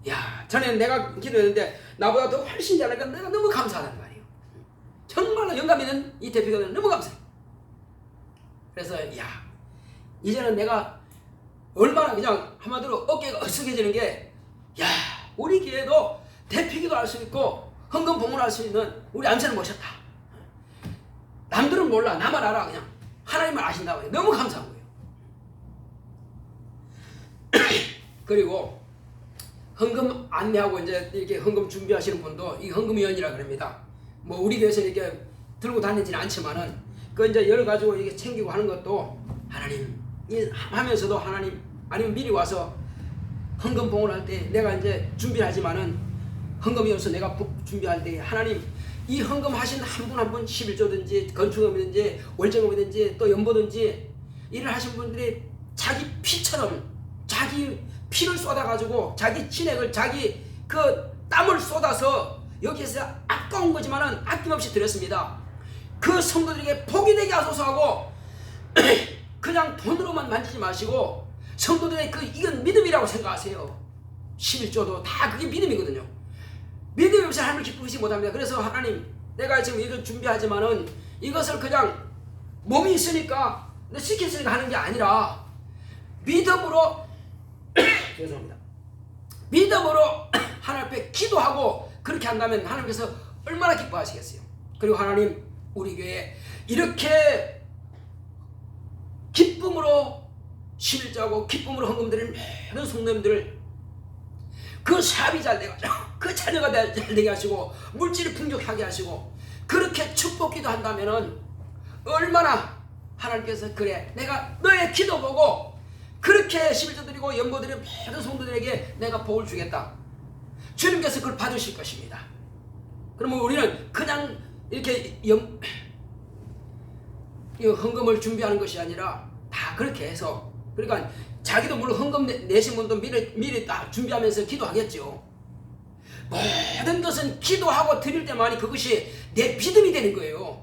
야, 전에는 내가 기도했는데 나보다 더 훨씬 잘하니까 내가 너무 감사하다는 말이에요. 정말로 영감 있는 이 대표기도는 너무 감사해. 그래서 야, 이제는 내가 얼마나 그냥 한마디로 어깨가 으쓱해지는 게, 야, 우리 교회도 대표기도 할 수 있고 헌금 봉헌할 수 있는 우리 안수를 모셨다. 남들은 몰라, 나만 알아. 그냥 하나님만 아신다고. 너무 감사한 거예요. 그리고 헌금 안내하고 이제 이렇게 헌금 준비하시는 분도 이 헌금위원이라 그럽니다. 뭐 우리 교회에서 이렇게 들고 다니지는 않지만은 그 이제 열 가지고 이렇게 챙기고 하는 것도 하나님 하면서도 하나님, 아니면 미리 와서 헌금 봉헌할 때 내가 이제 준비를 하지만은 헌금이어서 내가 준비할 때 하나님, 이 헌금 하신 한 분 한 분 11조든지 건축금이든지 월정금이든지 또 연보든지 일을 하신 분들이 자기 피처럼 자기 피를 쏟아가지고 자기 진액을, 자기 그 땀을 쏟아서 여기에서 아까운 거지만은 아낌없이 드렸습니다. 그 성도들에게 복이 되게 하소서 하고 그냥 돈으로만 만지지 마시고 성도들의 이건 믿음이라고 생각하세요. 11조도 다 그게 믿음이거든요. 믿음이 없이 하나님을 기쁘시지 못합니다. 그래서 하나님, 내가 지금 이걸 준비하지만은 이것을 그냥 몸이 있으니까 시켰으니까 하는 게 아니라 믿음으로 죄송합니다. 믿음으로 하나님 앞에 기도하고 그렇게 한다면 하나님께서 얼마나 기뻐하시겠어요. 그리고 하나님, 우리 교회에 이렇게 기쁨으로 11조하고 기쁨으로 헌금 드리는 모든 성도님들, 그 사업이 잘 돼가지고 그 자녀가 잘 되게 하시고 물질이 풍족하게 하시고 그렇게 축복기도 한다면은 얼마나 하나님께서, 그래 내가 너의 기도 보고 그렇게 11조 드리고 연보 드리는 모든 성도들에게 내가 복을 주겠다. 주님께서 그걸 받으실 것입니다. 그러면 우리는 그냥 이렇게 이 헌금을 준비하는 것이 아니라 다 그렇게 해서, 그러니까 자기도 물론 헌금 내신 분도 미리 다 준비하면서 기도하겠죠. 모든 것은 기도하고 드릴 때만이 그것이 내 믿음이 되는 거예요.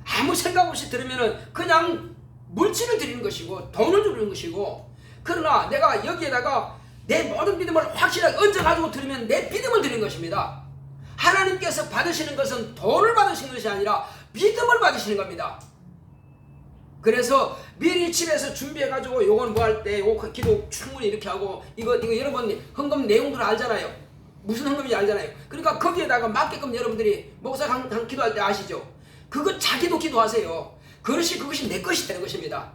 아무 생각 없이 들으면은 그냥 물질을 드리는 것이고 돈을 주는 것이고, 그러나 내가 여기에다가 내 모든 믿음을 확실하게 얹어가지고 들으면 내 믿음을 드리는 것입니다. 하나님께서 받으시는 것은 돈을 받으시는 것이 아니라 믿음을 받으시는 겁니다. 그래서 미리 집에서 준비해가지고 요건 뭐 할 때 요거 기도 충분히 이렇게 하고, 이거 여러분 헌금 내용들을 알잖아요. 무슨 헌금인지 알잖아요. 그러니까 거기에다가 맞게끔 여러분들이 목사 강 기도할 때 아시죠? 그거 자기도 기도하세요. 그것이 내 것이 되는 것입니다.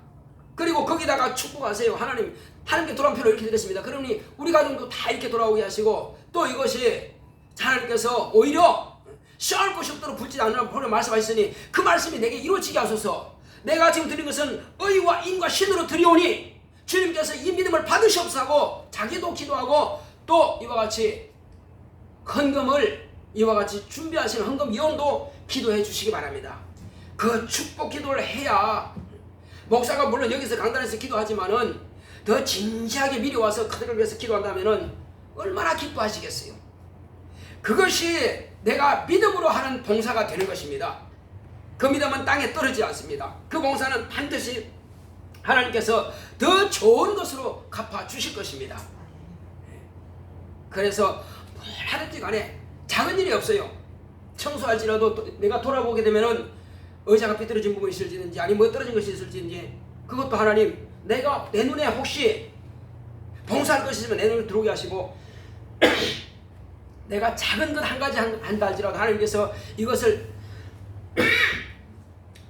그리고 거기다가 축복하세요. 하나님께 돌아온 표를 이렇게 드렸습니다. 그러니 우리 가정도 다 이렇게 돌아오게 하시고, 또 이것이 하나님께서 오히려 시험할 것이 없도록 붓지 않으라고 말씀하셨으니 그 말씀이 내게 이루어지게 하소서. 내가 지금 드린 것은 의와 인과 신으로 드리오니 주님께서 이 믿음을 받으시옵소서 하고 자기도 기도하고, 또 이와 같이 헌금을 이와 같이 준비하시는 헌금 위원도 기도해 주시기 바랍니다. 그 축복 기도를 해야, 목사가 물론 여기서 강단에서 기도하지만은 더 진지하게 미리 와서 그들을 위해서 기도한다면은 얼마나 기뻐하시겠어요. 그것이 내가 믿음으로 하는 봉사가 되는 것입니다. 그 믿음은 땅에 떨어지지 않습니다. 그 봉사는 반드시 하나님께서 더 좋은 것으로 갚아 주실 것입니다. 그래서 뭘 하든지 간에 작은 일이 없어요. 청소할지라도 내가 돌아보게 되면은 의자가 삐뚤어진 부분이 있을지든지 아니면 뭐 떨어진 것이 있을지든지, 그것도 하나님 내가 내 눈에 혹시 봉사할 것이 있으면 내 눈에 들어오게 하시고, 내가 작은 것 한 가지 한다 할지라도 하나님께서 이것을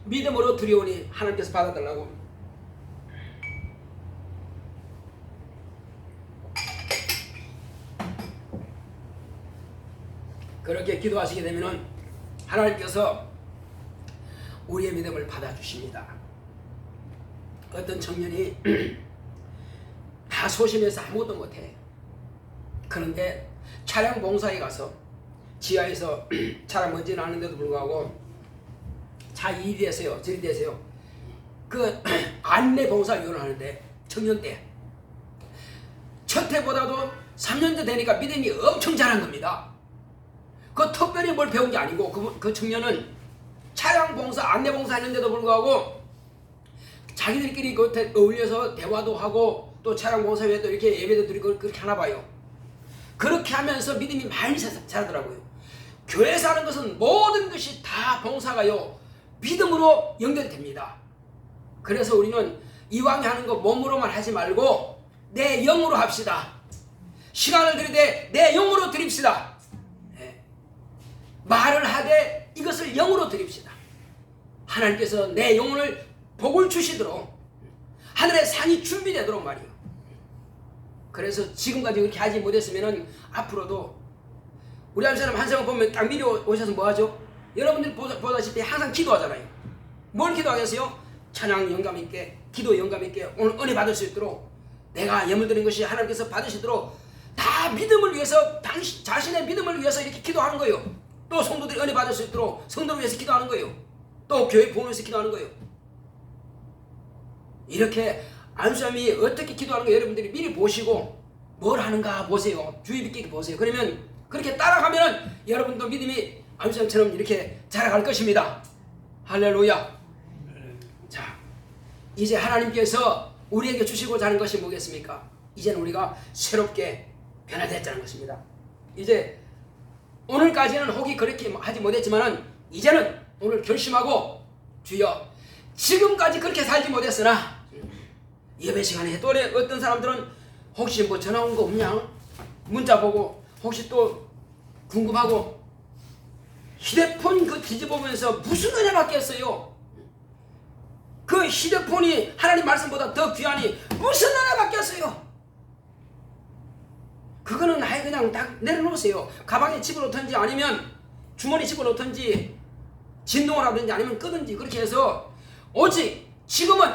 믿음으로 드리오니 하나님께서 받아달라고. 그렇게 기도하시게 되면은 하나님께서 우리의 믿음을 받아주십니다. 어떤 청년이 다 소심해서 아무것도 못해. 그런데 차량 봉사에 가서 지하에서 차량 먼지 나는데도 불구하고 차 일이 돼서요, 저리 돼서요, 그 안내 봉사위원을 하는데 청년 때 첫 해보다도 3년째 되니까 믿음이 엄청 자란 겁니다. 그 특별히 뭘 배운 게 아니고 그 청년은 차량 봉사, 안내 봉사 했는데도 불구하고 자기들끼리 그 어울려서 대화도 하고 또 차량 봉사위에도 이렇게 예배도 드리고 그렇게 하나 봐요. 그렇게 하면서 믿음이 많이 자라더라고요. 교회에서 하는 것은 모든 것이 다 봉사가요, 믿음으로 연결됩니다. 그래서 우리는 이왕에 하는 거 몸으로만 하지 말고 내 영으로 합시다. 시간을 들이되 내 영으로 드립시다. 네. 말을 하되 이것을 영으로 드립시다. 하나님께서 내 영혼을 복을 주시도록 하늘의 상이 준비되도록 말이요. 그래서 지금까지 그렇게 하지 못했으면 앞으로도 우리 한 사람 보면 딱 미리 오셔서 뭐 하죠? 여러분들이 보다시피 항상 기도하잖아요. 뭘 기도하겠어요? 찬양 영감 있게, 기도 영감 있게 오늘 은혜 받을 수 있도록, 내가 예물 드린 것이 하나님께서 받으시도록 다 믿음을 위해서, 자신의 믿음을 위해서 이렇게 기도하는 거예요. 또 성도들이 은혜 받을 수 있도록 성도를 위해서 기도하는 거예요. 또 교회 부흥을 위해서 기도하는 거예요. 이렇게 안수함이 어떻게 기도하는 거 여러분들이 미리 보시고 뭘 하는가 보세요. 주의 깊게 보세요. 그러면 그렇게 따라가면 여러분도 믿음이 안수함처럼 이렇게 자라갈 것입니다. 할렐루야. 자, 이제 하나님께서 우리에게 주시고자 하는 것이 뭐겠습니까? 이제는 우리가 새롭게 변화됐다는 것입니다. 이제 오늘까지는 혹이 그렇게 하지 못했지만은 이제는 오늘 결심하고, 주여 지금까지 그렇게 살지 못했으나 예배 시간에 또 어떤 사람들은 혹시 뭐 전화 온 거 없냐? 문자 보고 혹시 또 궁금하고 휴대폰 그 뒤집어보면서 무슨 은혜 받겠어요? 그 휴대폰이 하나님 말씀보다 더 귀하니 무슨 은혜 받겠어요? 그거는 아예 그냥 딱 내려놓으세요. 가방에 집어넣든지 아니면 주머니 집어넣든지 진동을 하든지 아니면 끄든지 그렇게 해서, 오직 지금은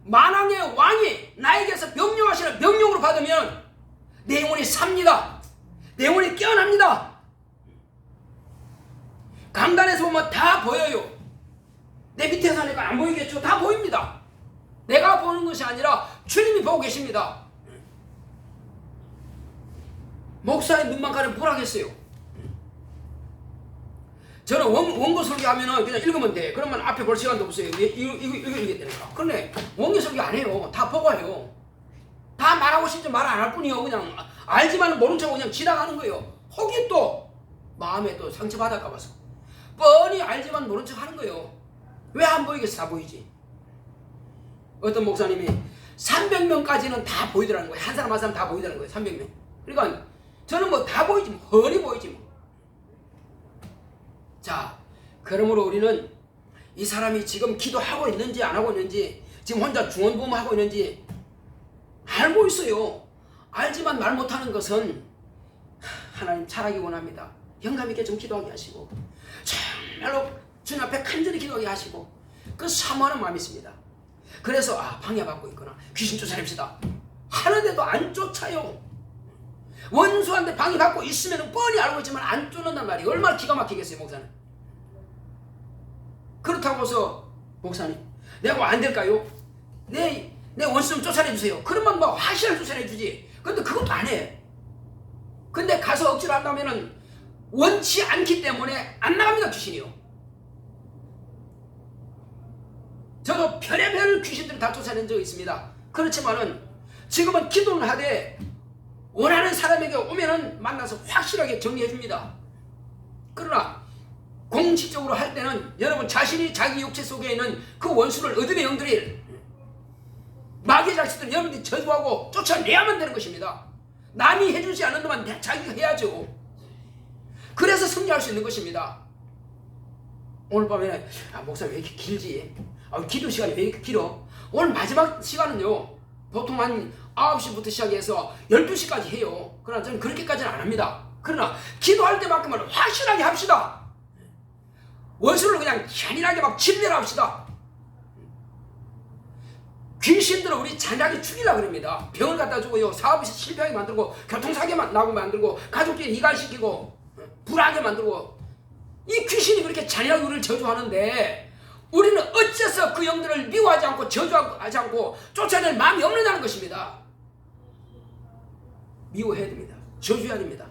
만왕의 왕이 나에게서 명령하시는 명령으로 받으면 내 영혼이 삽니다. 내 영혼이 깨어납니다. 강단에서 보면 다 보여요. 내 밑에 사니까 안 보이겠죠? 다 보입니다. 내가 보는 것이 아니라 주님이 보고 계십니다. 목사의 눈만 가리면 뭐라겠어요? 저는 원고 설교하면은 그냥 읽으면 돼. 그러면 앞에 볼 시간도 없어요. 이거 읽어야 되니까. 그런데 원고 설교 안 해요. 다 보고 해요. 다 말하고 싶지 말 안 할 뿐이요. 그냥 알지만 모른 척 그냥 지나가는 거예요. 혹이 또 마음에 또 상처받을까 봐서 뻔히 알지만 모른 척 하는 거예요. 왜 안 보이겠어? 다 보이지. 어떤 목사님이 300명까지는 다 보이더라는 거예요. 한 사람 한 사람 다 보이더라는 거예요. 300명. 그러니까 저는 뭐 다 보이지 뭐. 훤히 보이지 뭐. 자, 그러므로 우리는 이 사람이 지금 기도하고 있는지 안 하고 있는지, 지금 혼자 중언부음하고 있는지 알고 있어요. 알지만 말 못하는 것은 하나님 잘하기 원합니다. 영감 있게 좀 기도하게 하시고 정말로 주님 앞에 간절히 기도하게 하시고 그 사모하는 마음이 있습니다. 그래서 방해받고 있거나 귀신 쫓아냅시다 하는데도 안 쫓아요. 원수한테 방해받고 있으면 뻔히 알고 있지만 안 쫓는단 말이에요. 얼마나 기가 막히겠어요, 목사는. 그렇다고 해서 목사님 내가 안 될까요? 내 원수 좀 쫓아내주세요. 그러면 뭐 확실하게 쫓아내주지. 근데 그것도 안 해. 근데 가서 억지로 한다면은 원치 않기 때문에 안 나갑니다, 귀신이요. 저도 별의별 귀신들을 다 쫓아낸 적이 있습니다. 그렇지만은 지금은 기도는 하되 원하는 사람에게 오면은 만나서 확실하게 정리해 줍니다. 그러나 공식적으로 할 때는 여러분 자신이 자기 육체 속에 있는 그 원수를 어둠의 영들이 마귀의 자식들 여러분들이 저주하고 쫓아내야만 되는 것입니다. 남이 해주지 않는 동안 자기가 해야죠. 그래서 승리할 수 있는 것입니다. 오늘 밤에는 목사님 왜 이렇게 길지? 기도 시간이 왜 이렇게 길어? 오늘 마지막 시간은요 보통 한 9시부터 시작해서 12시까지 해요. 그러나 저는 그렇게까지는 안 합니다. 그러나 기도할 때만큼은 확실하게 합시다. 원수를 그냥 잔인하게 막 진멸 합시다. 귀신들은 우리 잔인하게 죽이려고 그럽니다. 병을 갖다 주고요, 사업에서 실패하게 만들고, 교통사고 나고 만들고, 가족끼리 이갈시키고, 불하게 만들고, 이 귀신이 그렇게 잔인하게 우리를 저주하는데 우리는 어째서 그 영들을 미워하지 않고 저주하지 않고 쫓아낼 마음이 없느냐는 것입니다. 미워해야 됩니다. 저주해야 됩니다.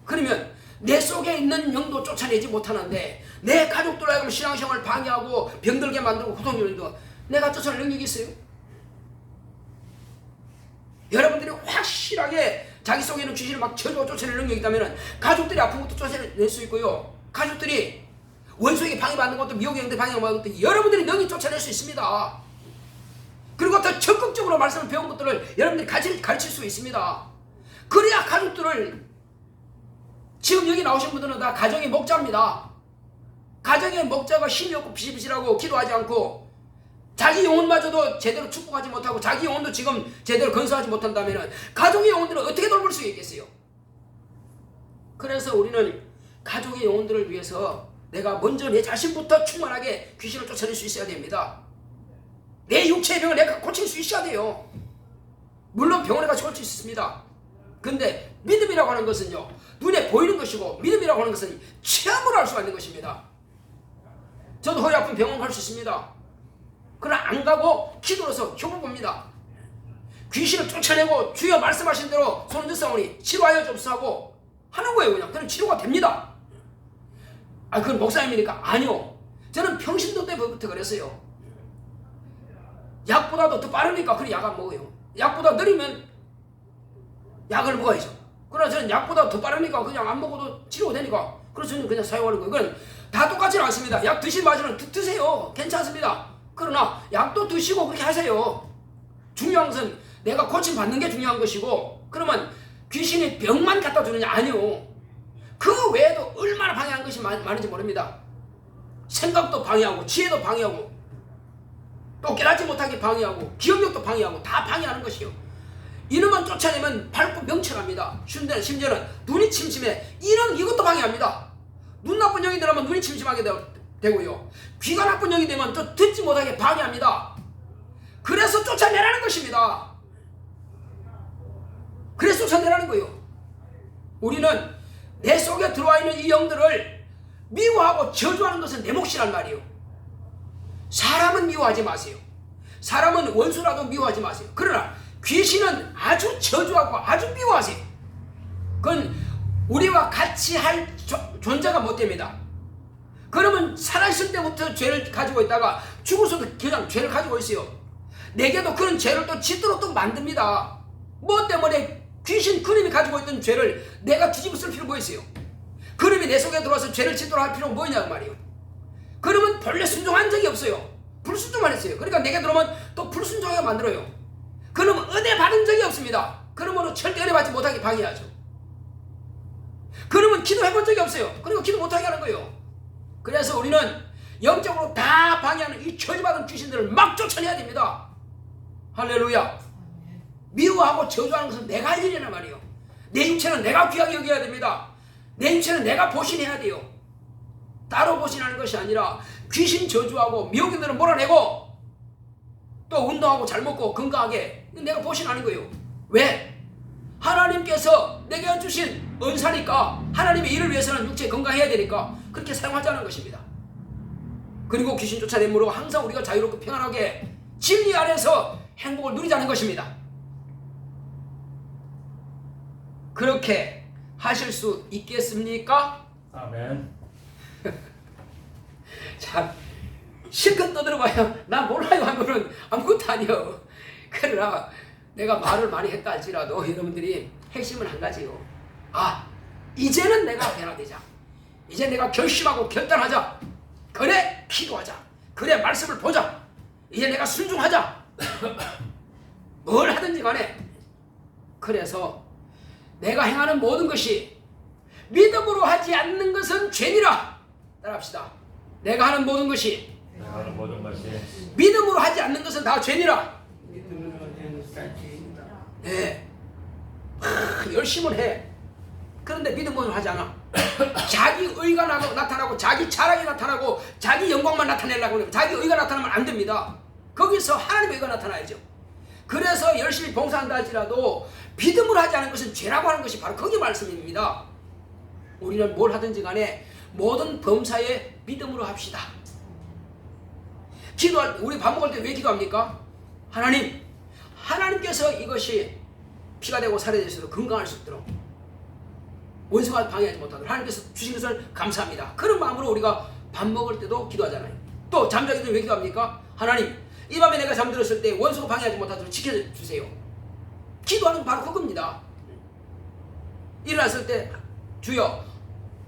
그러면 내 속에 있는 영도 쫓아내지 못하는데 내 가족들로 하여금 신앙생활을 방해하고 병들게 만들고 고통스러운데 내가 쫓아낼 능력이 있어요? 여러분들이 확실하게 자기 속에 있는 귀신을 막 저주하고 쫓아낼 능력이 있다면 가족들이 아픈 것도 쫓아낼 수 있고요, 가족들이 원수에게 방해받는 것도 미혹의 영들 방해받는 것도 여러분들이 능히 쫓아낼 수 있습니다. 그리고 더 적극적으로 말씀을 배운 것들을 여러분들이 가르칠 수 있습니다. 그래야 가족들을, 지금 여기 나오신 분들은 다 가정의 목자입니다. 가정의 목자가 힘이 없고 비실비실하고 기도하지 않고 자기 영혼마저도 제대로 축복하지 못하고 자기 영혼도 지금 제대로 건설하지 못한다면 가족의 영혼들을 어떻게 돌볼 수 있겠어요? 그래서 우리는 가족의 영혼들을 위해서 내가 먼저 내 자신부터 충만하게 귀신을 쫓아낼 수 있어야 됩니다. 내 육체의 병을 내가 고칠 수 있어야 돼요. 물론 병원에 가서 고칠 수 있습니다. 근데 믿음이라고 하는 것은요, 눈에 보이는 것이고 믿음이라고 하는 것은 체험으로 할 수가 있는 것입니다. 저도 허리 아픈 병원 갈 수 있습니다. 그러나 안 가고 기도로서 효과 봅니다. 귀신을 쫓아내고 주여 말씀하신 대로 손을 들사오니 치료하여 줍사하고 하는 거예요. 그냥 치료가 됩니다. 그건 목사님이니까? 아니요. 저는 평신도 때부터 그랬어요. 약보다도 더 빠르니까 그래 약 안 먹어요. 약보다 느리면 약을 먹어야죠. 그러나 저는 약보다 더 빠르니까 그냥 안 먹어도 치료가 되니까 그래서 저는 그냥 사용하는 거예요. 그건 다 똑같지는 않습니다. 약 드시는 마시는 드세요. 괜찮습니다. 그러나 약도 드시고 그렇게 하세요. 중요한 것은 내가 고침받는 게 중요한 것이고, 그러면 귀신이 병만 갖다 주느냐? 아니요. 그 외에도 얼마나 방해한 것이 많은지 모릅니다. 생각도 방해하고 지혜도 방해하고 또 깨닫지 못하게 방해하고 기억력도 방해하고 다 방해하는 것이요. 이놈만 쫓아내면 밝고 명철합니다. 심지어는 눈이 침침해. 이것도 방해합니다. 눈 나쁜 영이 들어가면 눈이 침침하게 되고요, 귀가 나쁜 영이 되면 또 듣지 못하게 방해합니다. 그래서 쫓아내라는 것입니다. 그래서 쫓아내라는 거예요. 우리는 내 속에 들어와 있는 이 영들을 미워하고 저주하는 것은 내 몫이란 말이에요. 사람은 미워하지 마세요. 사람은 원수라도 미워하지 마세요. 그러나 귀신은 아주 저주하고 아주 미워하세요. 그건 우리와 같이 할 존재가 못 됩니다. 그러면 살아있을 때부터 죄를 가지고 있다가 죽어서도 그냥 죄를 가지고 있어요. 내게도 그런 죄를 또 짓도록 또 만듭니다. 뭐 때문에 귀신 그놈이 가지고 있던 죄를 내가 뒤집어 쓸 필요 뭐 있어요? 그놈이 내 속에 들어와서 죄를 짓도록 할 필요가 뭐냐고 말이에요. 그러면 본래 순종한 적이 없어요. 불순종만 했어요. 그러니까 내게 들어오면 또 불순종하게 만들어요. 그러면 은혜 받은 적이 없습니다. 그러므로 절대 은혜 받지 못하게 방해하죠. 그러면 기도해본 적이 없어요. 그리고 기도 못하게 하는 거예요. 그래서 우리는 영적으로 다 방해하는 이 저주받은 귀신들을 막 쫓아내야 됩니다. 할렐루야. 미워하고 저주하는 것은 내가 할 일이란 말이에요. 내 육체는 내가 귀하게 여겨야 됩니다. 내 육체는 내가 보신해야 돼요. 따로 보신하는 것이 아니라 귀신 저주하고 미혹인들은 몰아내고 또 운동하고 잘 먹고 건강하게 내가 보신하는 거예요. 왜? 하나님께서 내게 주신 은사니까 하나님의 일을 위해서는 육체 건강해야 되니까 그렇게 사용하자는 것입니다. 그리고 귀신 쫓아내므로 항상 우리가 자유롭고 평안하게 진리 안에서 행복을 누리자는 것입니다. 그렇게 하실 수 있겠습니까? 아멘. 자, 실컷 떠들어봐요. 나 몰라요 하면은 아무것도 아니요. 그러나 내가 말을 많이 했다 할지라도 여러분들이 핵심은 한 가지요. 아, 이제는 내가 변화되자. 이제 내가 결심하고 결단하자. 그래, 기도하자. 그래, 말씀을 보자. 이제 내가 순종하자. 뭘 하든지 간에. 그래서 내가 행하는 모든 것이 믿음으로 하지 않는 것은 죄니라. 따라합시다. 내가 하는 모든 것이 믿음으로 하지 않는 것은 다 죄니라. 네. 열심을 해. 그런데 믿음으로 하지 않아. 자기 의가 나타나고 자기 자랑이 나타나고 자기 영광만 나타내려고 하면 자기 의가 나타나면 안 됩니다. 거기서 하나님의 의가 나타나야죠. 그래서 열심히 봉사한다 할지라도 믿음으로 하지 않은 것은 죄라고 하는 것이 바로 거기 말씀입니다. 우리는 뭘 하든지 간에 모든 범사에 믿음으로 합시다. 기도할 때, 우리 밥 먹을 때 왜 기도합니까? 하나님께서 이것이 피가 되고 살이 될 수 있도록 건강할 수 있도록 원수가 방해하지 못하도록 하나님께서 주신 것을 감사합니다. 그런 마음으로 우리가 밥 먹을 때도 기도하잖아요. 또 잠자기 전에 왜 기도합니까? 하나님, 이 밤에 내가 잠들었을 때 원수가 방해하지 못하도록 지켜주세요. 기도하는 건 바로 그겁니다. 일어났을 때 주여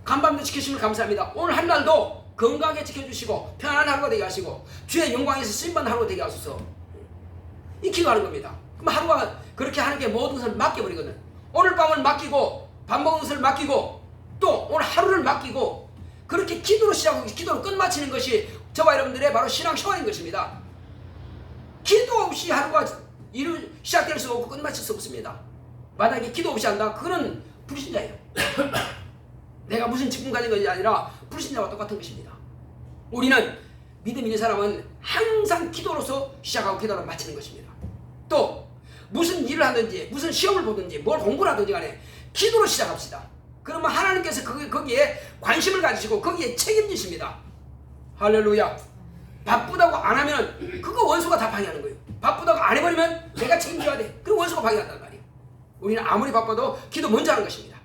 간밤도 지키심을 감사합니다. 오늘 한 날도 건강하게 지켜주시고 편안한 하루가 되게 하시고 주의 영광에서 쓰임받는 하루가 되게 하소서. 이 기도하는 겁니다. 그럼 하루가 그렇게 하는 게 모든 것을 맡겨버리거든. 오늘 밤을 맡기고 밥 먹은 것을 맡기고 또 오늘 하루를 맡기고 그렇게 기도로 시작하고 기도로 끝마치는 것이 저와 여러분들의 바로 신앙 생활인 것입니다. 기도 없이 하루가 시작될 수 없고 끝마칠 수 없습니다. 만약에 기도 없이 한다? 그거는 불신자예요. 내가 무슨 직분 가진 것이 아니라 불신자와 똑같은 것입니다. 우리는 믿음 있는 사람은 항상 기도로서 시작하고 기도로 마치는 것입니다. 또 무슨 일을 하든지 무슨 시험을 보든지 뭘 공부를 하든지 간에 기도로 시작합시다. 그러면 하나님께서 거기에 관심을 가지시고 거기에 책임지십니다. 할렐루야. 바쁘다고 안 하면 그거 원수가 다 방해하는 거예요. 바쁘다고 안 해버리면 내가 책임져야 돼. 그럼 원수가 방해한단 말이에요. 우리는 아무리 바빠도 기도 먼저 하는 것입니다.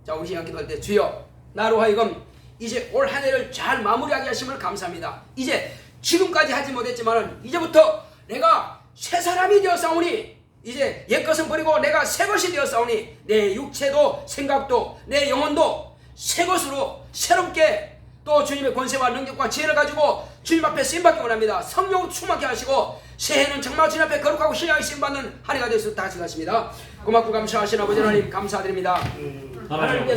자, 우리 시간 기도할 때 주여 나로 하여금 이제 올 한 해를 잘 마무리하게 하심을 감사합니다. 이제 지금까지 하지 못했지만 이제부터 내가 새 사람이 되었사오니 이제 옛것은 버리고 내가 새 것이 되었사오니 내 육체도 생각도 내 영혼도 새 것으로 새롭게 또 주님의 권세와 능력과 지혜를 가지고 주님 앞에 쓰임받기 원합니다. 성령으로 충만케 하시고 새해는 정말 주님 앞에 거룩하고 신령하게 쓰임받는 한 해가 될 수 있도록 다시 하십니다. 고맙고 감사하신 아버지 하나님 감사드립니다. 하나님께